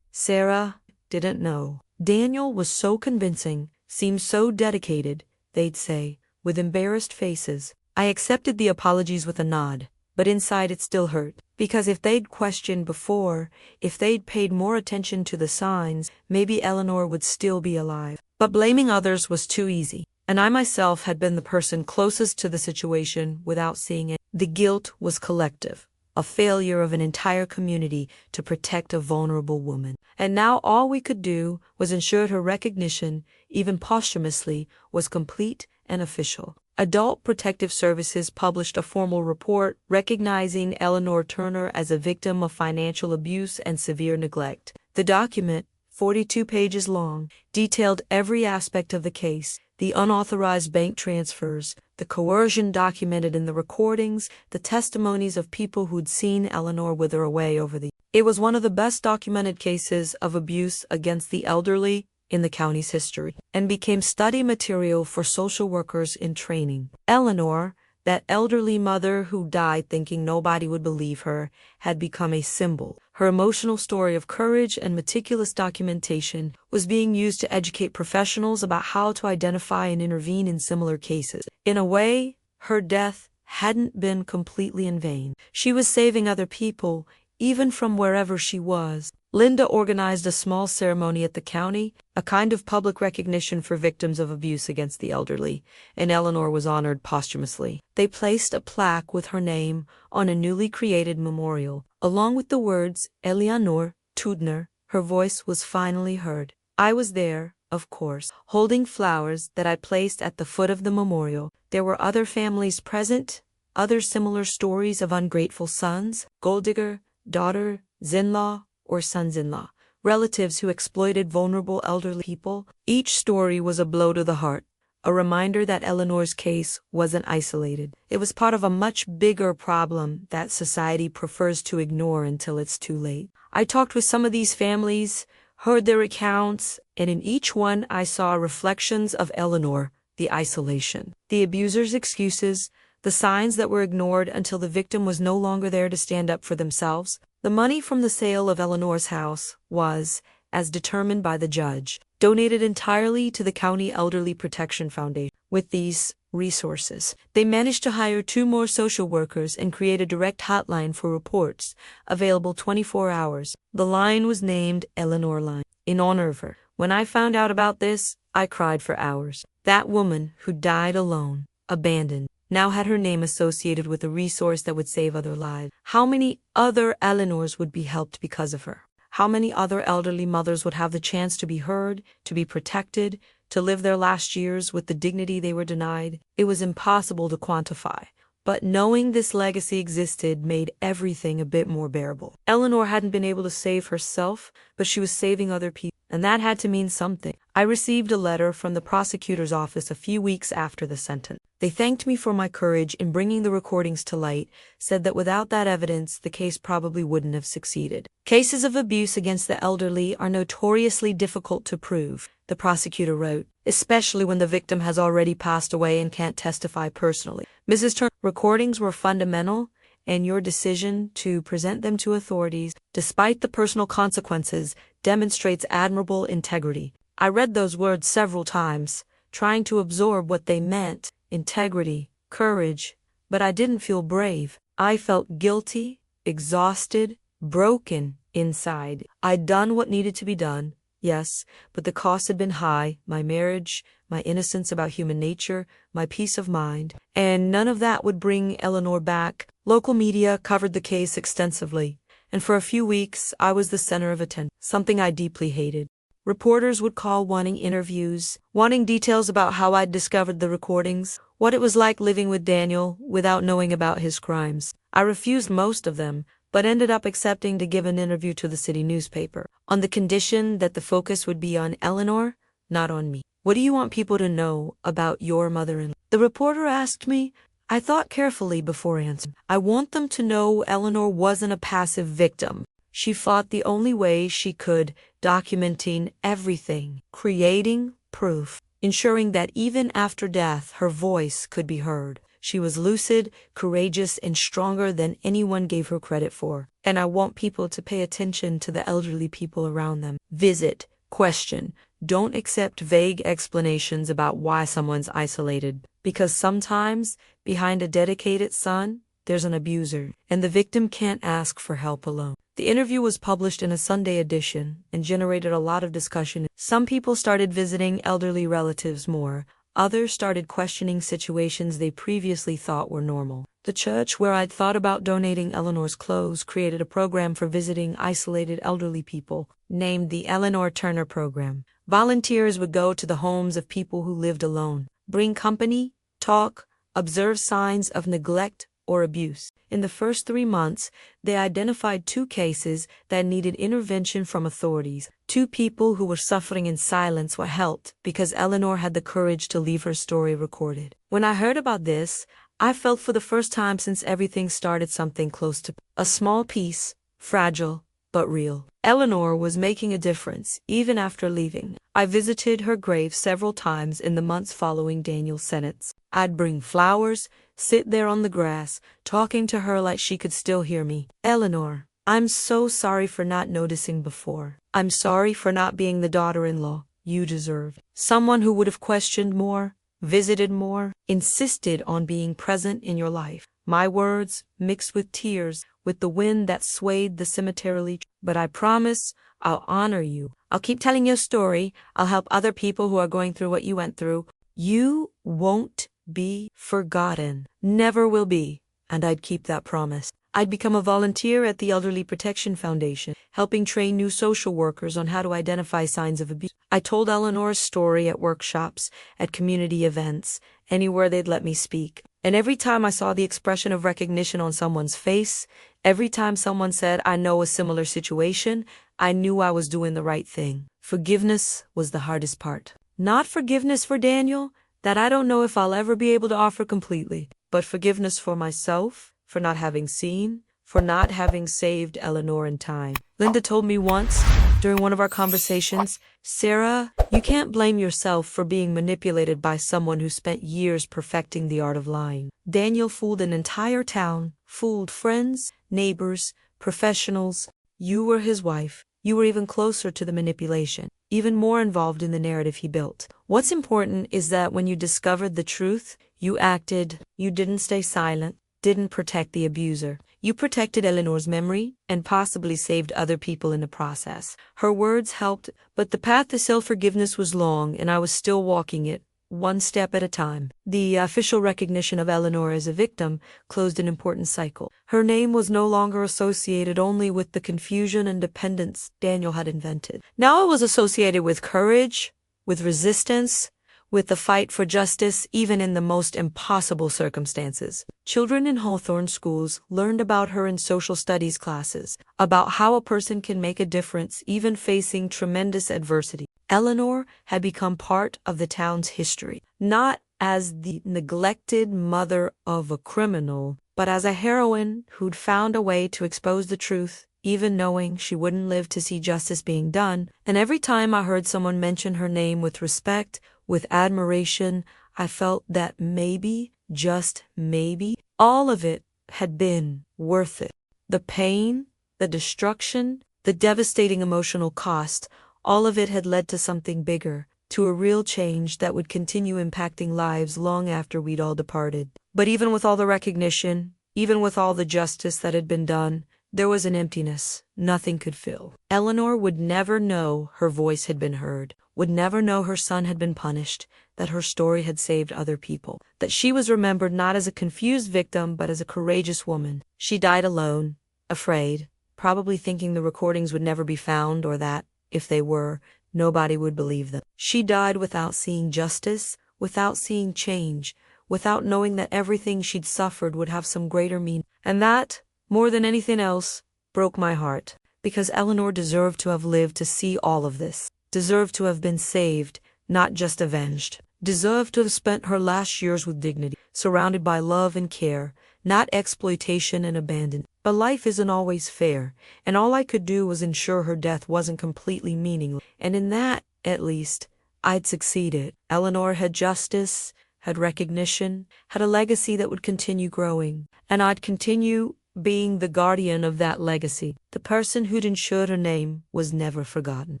Sarah didn't know. Daniel was so convincing, seemed so dedicated, they'd say, with embarrassed faces. I accepted the apologies with a nod, but inside it still hurt. Because if they'd questioned before, if they'd paid more attention to the signs, maybe Eleanor would still be alive. But blaming others was too easy, and I myself had been the person closest to the situation without seeing it. The guilt was collective, a failure of an entire community to protect a vulnerable woman. And now all we could do was ensure her recognition, even posthumously, was complete and official. Adult Protective Services published a formal report recognizing Eleanor Turner as a victim of financial abuse and severe neglect. The document, 42 pages long, detailed every aspect of the case: the unauthorized bank transfers, the coercion documented in the recordings, the testimonies of people who'd seen Eleanor wither away over the years. It was one of the best documented cases of abuse against the elderly in the county's history, and became study material for social workers in training. Eleanor, that elderly mother who died thinking nobody would believe her, had become a symbol. Her emotional story of courage and meticulous documentation was being used to educate professionals about how to identify and intervene in similar cases. In a way, her death hadn't been completely in vain. She was saving other people, even from wherever she was. Linda organized a small ceremony at the county, a kind of public recognition for victims of abuse against the elderly, and Eleanor was honored posthumously. They placed a plaque with her name on a newly created memorial, along with the words Eleanor Tudner. Her voice was finally heard. I was there, of course, holding flowers that I placed at the foot of the memorial. There were other families present, other similar stories of ungrateful sons, gold digger, daughter, in-law, or sons-in-law, relatives who exploited vulnerable elderly people. Each story was a blow to the heart, a reminder that Eleanor's case wasn't isolated. It was part of a much bigger problem that society prefers to ignore until it's too late. I talked with some of these families, heard their accounts, and in each one I saw reflections of Eleanor, the isolation, the abuser's excuses, the signs that were ignored until the victim was no longer there to stand up for themselves. The money from the sale of Eleanor's house was, as determined by the judge, donated entirely to the County Elderly Protection Foundation. With these resources, they managed to hire 2 more social workers and create a direct hotline for reports, available 24 hours. The line was named Eleanor Line, in honor of her. When I found out about this, I cried for hours. That woman who died alone, abandoned, now had her name associated with a resource that would save other lives. How many other Eleanors would be helped because of her? How many other elderly mothers would have the chance to be heard, to be protected, to live their last years with the dignity they were denied? It was impossible to quantify, but knowing this legacy existed made everything a bit more bearable. Eleanor hadn't been able to save herself, but she was saving other people, and that had to mean something. I received a letter from the prosecutor's office a few weeks after the sentence. They thanked me for my courage in bringing the recordings to light, said that without that evidence, the case probably wouldn't have succeeded. Cases of abuse against the elderly are notoriously difficult to prove, the prosecutor wrote, especially when the victim has already passed away and can't testify personally. Mrs. Turner, recordings were fundamental, and your decision to present them to authorities, despite the personal consequences, demonstrates admirable integrity. I read those words several times, trying to absorb what they meant. Integrity, courage, but I didn't feel brave. I felt guilty, exhausted, broken inside. I'd done what needed to be done, yes, but the cost had been high: my marriage, my innocence about human nature, my peace of mind, and none of that would bring Eleanor back. Local media covered the case extensively, and for a few weeks I was the center of attention, something I deeply hated. Reporters would call wanting interviews, wanting details about how I'd discovered the recordings, what it was like living with Daniel without knowing about his crimes. I refused most of them, but ended up accepting to give an interview to the city newspaper, on the condition that the focus would be on Eleanor, not on me. "What do you want people to know about your mother-in-law?" the reporter asked me. I thought carefully before answering. "I want them to know Eleanor wasn't a passive victim. She fought the only way she could, documenting everything, creating proof, ensuring that even after death her voice could be heard. She was lucid, courageous, and stronger than anyone gave her credit for. And I want people to pay attention to the elderly people around them. Visit, question. Don't accept vague explanations about why someone's isolated, because sometimes, behind a dedicated son, there's an abuser, and the victim can't ask for help alone." The interview was published in a Sunday edition and generated a lot of discussion. Some people started visiting elderly relatives more. Others started questioning situations they previously thought were normal. The church where I'd thought about donating Eleanor's clothes created a program for visiting isolated elderly people, named the Eleanor Turner Program. Volunteers would go to the homes of people who lived alone, bring company, talk, observe signs of neglect or abuse. In the first 3 months, they identified 2 cases that needed intervention from authorities. 2 people who were suffering in silence were helped because Eleanor had the courage to leave her story recorded. When I heard about this, I felt for the first time since everything started something close to a small piece, fragile but real. Eleanor was making a difference, even after leaving. I visited her grave several times in the months following Daniel's sentence. I'd bring flowers, sit there on the grass, talking to her like she could still hear me. "Eleanor, I'm so sorry for not noticing before. I'm sorry for not being the daughter-in-law you deserved. Someone who would have questioned more, visited more, insisted on being present in your life." My words, mixed with tears, with the wind that swayed the cemetery. "But I promise I'll honor you. I'll keep telling your story. I'll help other people who are going through what you went through. You won't be forgotten. Never will be." And I'd keep that promise. I'd become a volunteer at the Elderly Protection Foundation, helping train new social workers on how to identify signs of abuse. I told Eleanor's story at workshops, at community events, anywhere they'd let me speak. And every time I saw the expression of recognition on someone's face, every time someone said, "I know a similar situation," I knew I was doing the right thing. Forgiveness was the hardest part. Not forgiveness for Daniel, that I don't know if I'll ever be able to offer completely, but forgiveness for myself, for not having seen, for not having saved Eleanor in time. Linda told me once, during one of our conversations, "Sarah, you can't blame yourself for being manipulated by someone who spent years perfecting the art of lying. Daniel fooled an entire town, fooled friends, neighbors, professionals. You were his wife. You were even closer to the manipulation, even more involved in the narrative he built. What's important is that when you discovered the truth, you acted. You didn't stay silent, didn't protect the abuser. You protected Eleanor's memory and possibly saved other people in the process. Her words helped, but the path to self-forgiveness was long, and I was still walking it, one step at a time." The official recognition of Eleanor as a victim closed an important cycle. Her name was no longer associated only with the confusion and dependence Daniel had invented. Now it was associated with courage, with resistance, with the fight for justice, even in the most impossible circumstances. Children in Hawthorne schools learned about her in social studies classes, about how a person can make a difference even facing tremendous adversity. Eleanor had become part of the town's history, not as the neglected mother of a criminal, but as a heroine who'd found a way to expose the truth, even knowing she wouldn't live to see justice being done. And every time I heard someone mention her name with respect, with admiration, I felt that maybe, just maybe, all of it had been worth it. The pain, the destruction, the devastating emotional cost, all of it had led to something bigger, to a real change that would continue impacting lives long after we'd all departed. But even with all the recognition, even with all the justice that had been done, There was an emptiness nothing could fill. Eleanor would never know her voice had been heard, would never know her son had been punished, that her story had saved other people, that she was remembered not as a confused victim but as a courageous woman. She died alone, afraid, probably thinking the recordings would never be found or that, if they were, nobody would believe them. She died without seeing justice, without seeing change, without knowing that everything she'd suffered would have some greater meaning. And that, more than anything else, broke my heart, because Eleanor deserved to have lived to see all of this, deserved to have been saved, not just avenged, deserved to have spent her last years with dignity, surrounded by love and care, not exploitation and abandonment. But life isn't always fair, and all I could do was ensure her death wasn't completely meaningless. And in that, at least, I'd succeeded. Eleanor had justice, had recognition, had a legacy that would continue growing, and I'd continue being the guardian of that legacy. The person who'd ensured her name was never forgotten,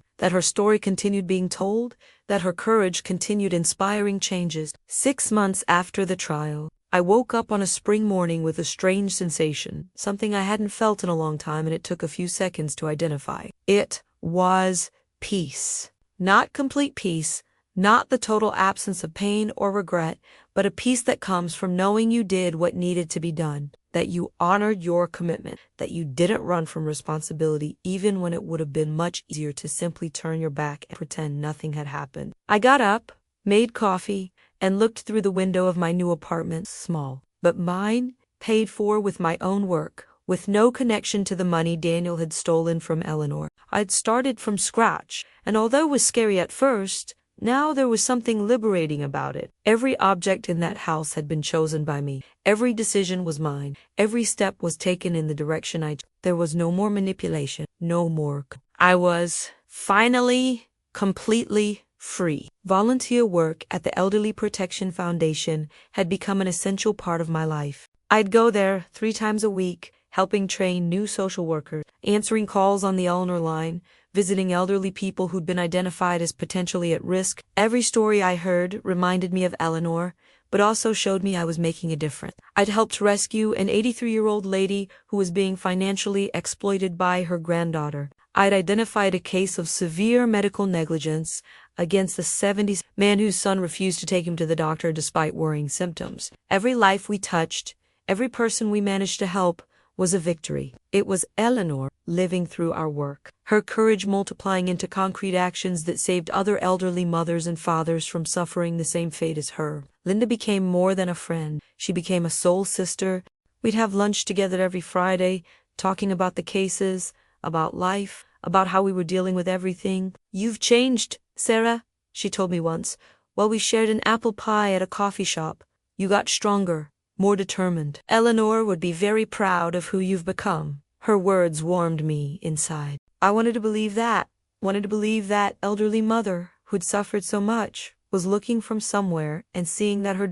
that her story continued being told, that her courage continued inspiring changes. 6 months after the trial, I woke up on a spring morning with a strange sensation, something I hadn't felt in a long time, and it took a few seconds to identify. It was peace. Not complete peace, not the total absence of pain or regret, but a peace that comes from knowing you did what needed to be done, that you honored your commitment, that you didn't run from responsibility even when it would have been much easier to simply turn your back and pretend nothing had happened. I got up, made coffee, and looked through the window of my new apartment, small, but mine, paid for with my own work, with no connection to the money Daniel had stolen from Eleanor. I'd started from scratch, and although it was scary at first, now there was something liberating about it. Every object in that house had been chosen by me. Every decision was mine. Every step was taken in the direction I chose. There was no more manipulation, no more. I was finally completely free. Volunteer work at the Elderly Protection Foundation had become an essential part of my life. I'd go there 3 times a week, helping train new social workers, answering calls on the Eleanor line, visiting elderly people who'd been identified as potentially at risk. Every story I heard reminded me of Eleanor, but also showed me I was making a difference. I'd helped rescue an 83-year-old lady who was being financially exploited by her granddaughter. I'd identified a case of severe medical negligence against a 70s man whose son refused to take him to the doctor despite worrying symptoms. Every life we touched, every person we managed to help, was a victory. It was Eleanor living through our work, her courage multiplying into concrete actions that saved other elderly mothers and fathers from suffering the same fate as her. Linda became more than a friend. She became a soul sister. We'd have lunch together every Friday, talking about the cases, about life, about how we were dealing with everything. "You've changed, Sarah," she told me once, while we shared an apple pie at a coffee shop. "You got stronger, more determined. Eleanor would be very proud of who you've become." Her words warmed me inside. I wanted to believe that. Wanted to believe that elderly mother, who'd suffered so much, was looking from somewhere and seeing that her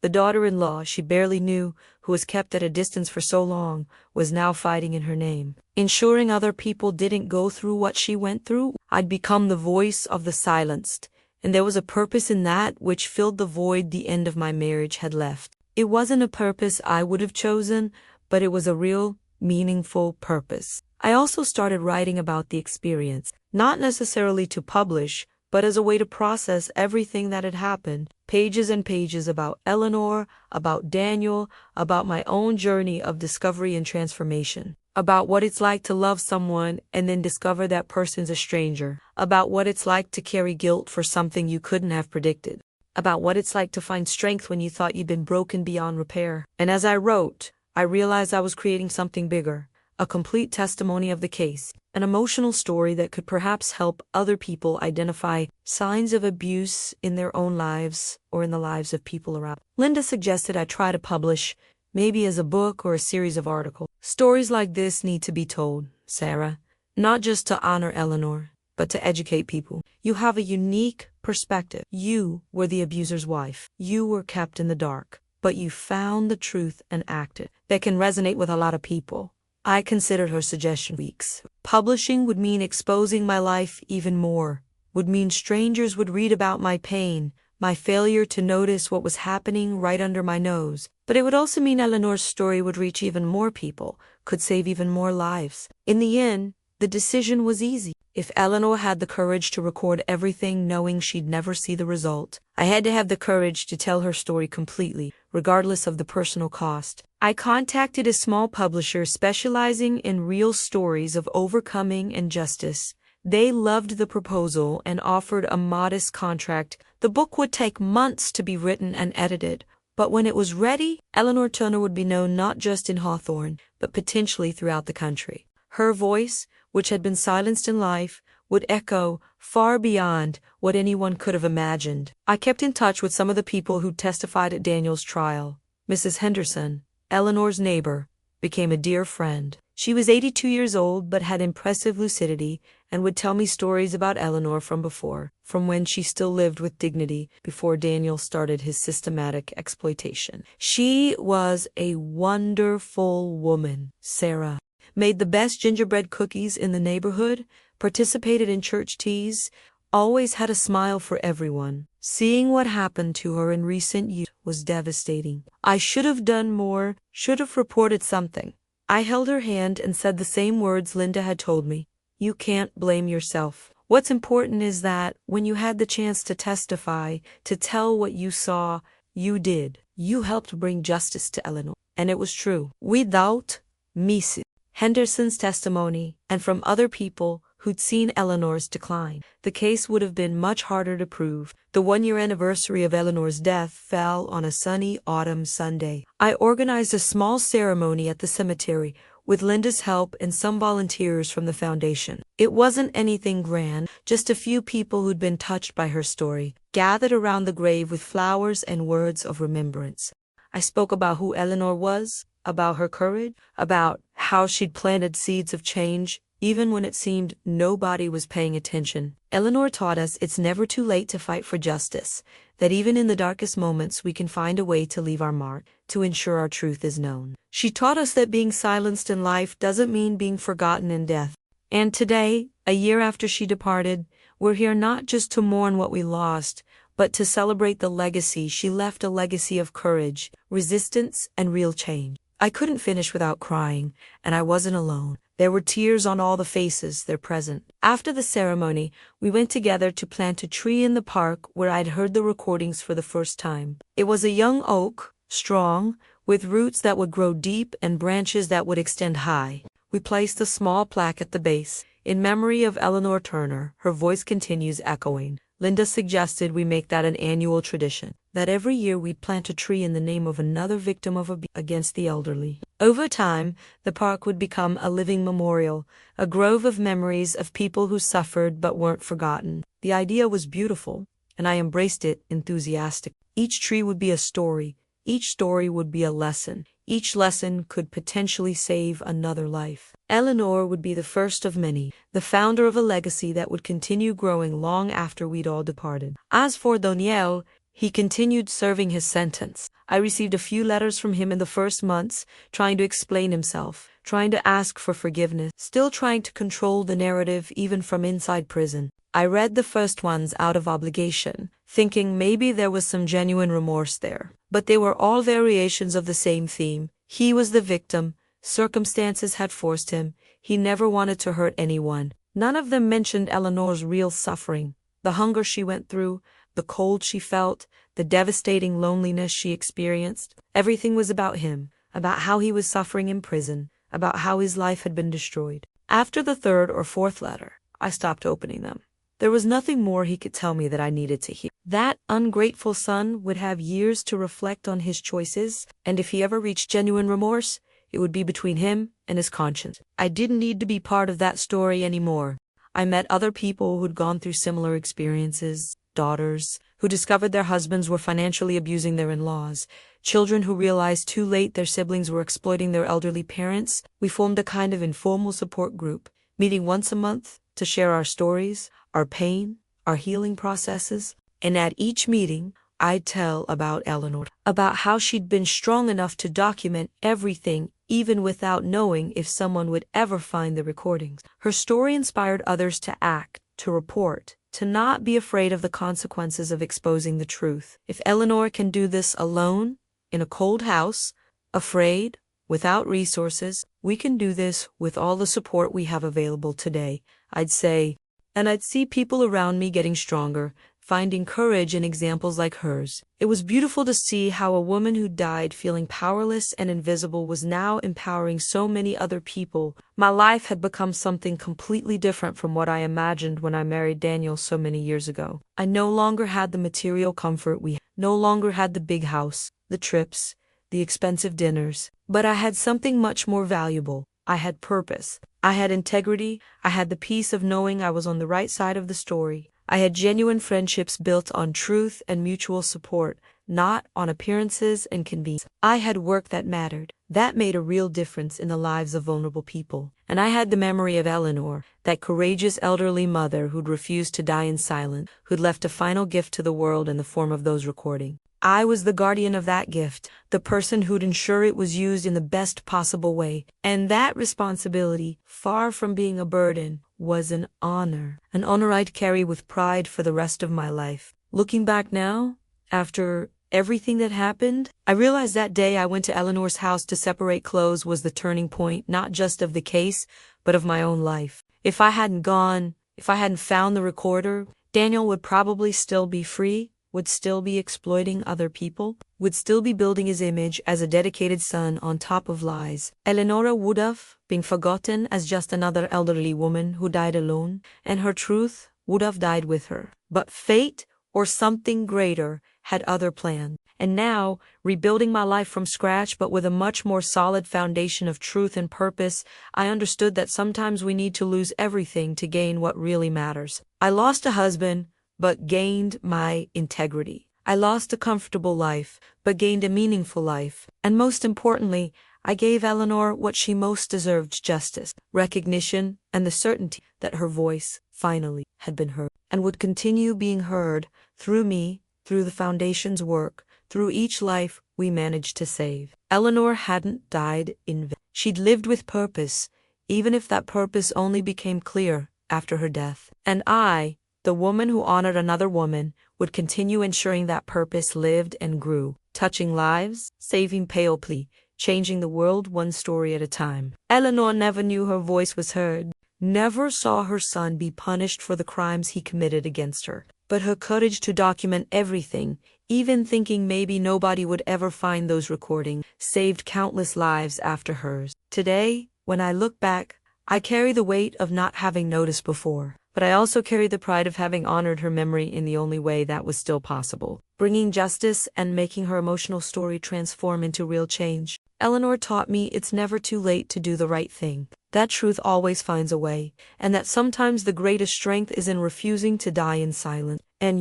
the daughter-in-law she barely knew, who was kept at a distance for so long, was now fighting in her name, ensuring other people didn't go through what she went through. I'd become the voice of the silenced, and there was a purpose in that which filled the void the end of my marriage had left. It wasn't a purpose I would have chosen, but it was a real, meaningful purpose. I also started writing about the experience, not necessarily to publish, but as a way to process everything that had happened. Pages and pages about Eleanor, about Daniel, about my own journey of discovery and transformation, about what it's like to love someone and then discover that person's a stranger, about what it's like to carry guilt for something you couldn't have predicted, about what it's like to find strength when you thought you'd been broken beyond repair. And as I wrote, I realized I was creating something bigger, a complete testimony of the case, an emotional story that could perhaps help other people identify signs of abuse in their own lives or in the lives of people around. Linda suggested I try to publish, maybe as a book or a series of articles. Stories like this need to be told, Sarah, not just to honor Eleanor, but to educate people. You have a unique perspective. You were the abuser's wife. You were kept in the dark, but you found the truth and acted. That can resonate with a lot of people. I considered her suggestion weeks. Publishing would mean exposing my life even more, would mean strangers would read about my pain, my failure to notice what was happening right under my nose. But it would also mean Eleanor's story would reach even more people, could save even more lives. In the end, the decision was easy. If Eleanor had the courage to record everything knowing she'd never see the result, I had to have the courage to tell her story completely, regardless of the personal cost. I contacted a small publisher specializing in real stories of overcoming injustice. They loved the proposal and offered a modest contract. The book would take months to be written and edited, but when it was ready, Eleanor Turner would be known not just in Hawthorne, but potentially throughout the country. Her voice, which had been silenced in life, would echo far beyond what anyone could have imagined. I kept in touch with some of the people who testified at Daniel's trial. Mrs. Henderson, Eleanor's neighbor, became a dear friend. She was 82 years old but had impressive lucidity and would tell me stories about Eleanor from before, from when she still lived with dignity before Daniel started his systematic exploitation. She was a wonderful woman, Sarah. Made the best gingerbread cookies in the neighborhood, participated in church teas, always had a smile for everyone. Seeing what happened to her in recent years was devastating. I should have done more, should have reported something. I held her hand and said the same words Linda had told me. You can't blame yourself. What's important is that when you had the chance to testify, to tell what you saw, you did. You helped bring justice to Eleanor. And it was true. Without Mrs. Henderson's testimony, and from other people who'd seen Eleanor's decline, the case would have been much harder to prove. The one-year anniversary of Eleanor's death fell on a sunny autumn Sunday. I organized a small ceremony at the cemetery with Linda's help and some volunteers from the foundation. It wasn't anything grand, just a few people who'd been touched by her story, gathered around the grave with flowers and words of remembrance. I spoke about who Eleanor was, about her courage, about how she'd planted seeds of change, even when it seemed nobody was paying attention. Eleanor taught us it's never too late to fight for justice, that even in the darkest moments we can find a way to leave our mark, to ensure our truth is known. She taught us that being silenced in life doesn't mean being forgotten in death. And today, a year after she departed, we're here not just to mourn what we lost, but to celebrate the legacy she left, a legacy of courage, resistance, and real change. I couldn't finish without crying, and I wasn't alone. There were tears on all the faces there present. After the ceremony, we went together to plant a tree in the park where I'd heard the recordings for the first time. It was a young oak, strong, with roots that would grow deep and branches that would extend high. We placed a small plaque at the base, in memory of Eleanor Turner. Her voice continues echoing. Linda suggested we make that an annual tradition, that every year we'd plant a tree in the name of another victim of abuse against the elderly. Over time, the park would become a living memorial, a grove of memories of people who suffered but weren't forgotten. The idea was beautiful, and I embraced it enthusiastically. Each tree would be a story. Each story would be a lesson. Each lesson could potentially save another life. Eleanor would be the first of many, the founder of a legacy that would continue growing long after we'd all departed. As for Daniel, he continued serving his sentence. I received a few letters from him in the first months, trying to explain himself, trying to ask for forgiveness, still trying to control the narrative even from inside prison. I read the first ones out of obligation, thinking maybe there was some genuine remorse there. But they were all variations of the same theme. He was the victim. Circumstances had forced him. He never wanted to hurt anyone. None of them mentioned Eleanor's real suffering, the hunger she went through, the cold she felt, the devastating loneliness she experienced. Everything was about him, about how he was suffering in prison, about how his life had been destroyed. After the third or fourth letter, I stopped opening them. There was nothing more he could tell me that I needed to hear. That ungrateful son would have years to reflect on his choices, and if he ever reached genuine remorse, it would be between him and his conscience. I didn't need to be part of that story anymore. I met other people who'd gone through similar experiences, daughters who discovered their husbands were financially abusing their in-laws, children who realized too late their siblings were exploiting their elderly parents. We formed a kind of informal support group, meeting once a month to share our stories, our pain, our healing processes. And at each meeting, I'd tell about Eleanor, about how she'd been strong enough to document everything, even without knowing if someone would ever find the recordings. Her story inspired others to act, to report, to not be afraid of the consequences of exposing the truth. If Eleanor can do this alone, in a cold house, afraid, without resources. We can do this with all the support we have available today, I'd say. And I'd see people around me getting stronger, finding courage in examples like hers. It was beautiful to see how a woman who died feeling powerless and invisible was now empowering so many other people. My life had become something completely different from what I imagined when I married Daniel so many years ago. I no longer had the material comfort no longer had the big house, the trips, the expensive dinners, but I had something much more valuable. I had purpose. I had integrity. I had the peace of knowing I was on the right side of the story. I had genuine friendships built on truth and mutual support, not on appearances and convenience. I had work that mattered. That made a real difference in the lives of vulnerable people. And I had the memory of Eleanor, that courageous elderly mother who'd refused to die in silence, who'd left a final gift to the world in the form of those recordings. I was the guardian of that gift, the person who'd ensure it was used in the best possible way. And that responsibility, far from being a burden, was an honor I'd carry with pride for the rest of my life. Looking back now, after everything that happened, I realized that day I went to Eleanor's house to separate clothes was the turning point, not just of the case, but of my own life. If I hadn't found the recorder, Daniel would probably still be free, would still be exploiting other people, would still be building his image as a dedicated son on top of lies. Eleanora would have been forgotten as just another elderly woman who died alone, and her truth would have died with her. But fate, or something greater, had other plans. And now, rebuilding my life from scratch but with a much more solid foundation of truth and purpose, I understood that sometimes we need to lose everything to gain what really matters. I lost a husband, but gained my integrity. I lost a comfortable life, but gained a meaningful life. And most importantly, I gave Eleanor what she most deserved: justice, recognition, and the certainty that her voice, finally, had been heard, and would continue being heard through me, through the Foundation's work, through each life we managed to save. Eleanor hadn't died in vain. She'd lived with purpose, even if that purpose only became clear after her death. And I, the woman who honored another woman, would continue ensuring that purpose lived and grew, touching lives, saving people, changing the world one story at a time. Eleanor never knew her voice was heard, never saw her son be punished for the crimes he committed against her. But her courage to document everything, even thinking maybe nobody would ever find those recordings, saved countless lives after hers. Today, when I look back, I carry the weight of not having noticed before. But I also carry the pride of having honored her memory in the only way that was still possible, bringing justice and making her emotional story transform into real change. Eleanor taught me it's never too late to do the right thing, that truth always finds a way, and that sometimes the greatest strength is in refusing to die in silence. And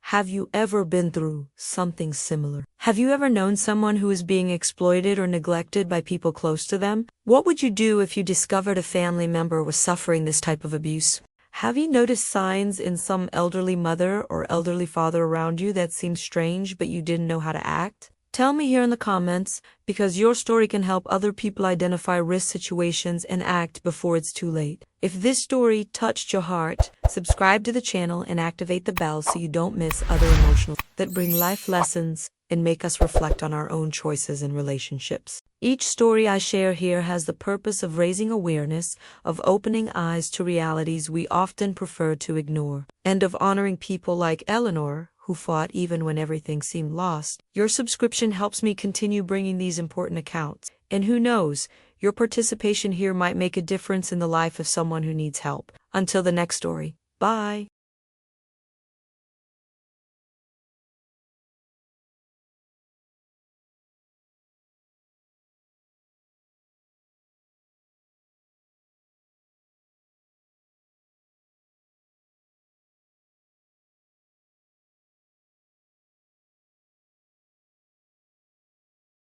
have you ever been through something similar? Have you ever known someone who is being exploited or neglected by people close to them? What would you do if you discovered a family member was suffering this type of abuse? Have you noticed signs in some elderly mother or elderly father around you that seem strange but you didn't know how to act? Tell me here in the comments, because your story can help other people identify risk situations and act before it's too late. If this story touched your heart, subscribe to the channel and activate the bell so you don't miss other emotional that bring life lessons and make us reflect on our own choices and relationships. Each story I share here has the purpose of raising awareness, of opening eyes to realities we often prefer to ignore, and of honoring people like Eleanor, who fought even when everything seemed lost. Your subscription helps me continue bringing these important accounts. And who knows, your participation here might make a difference in the life of someone who needs help. Until the next story. Bye.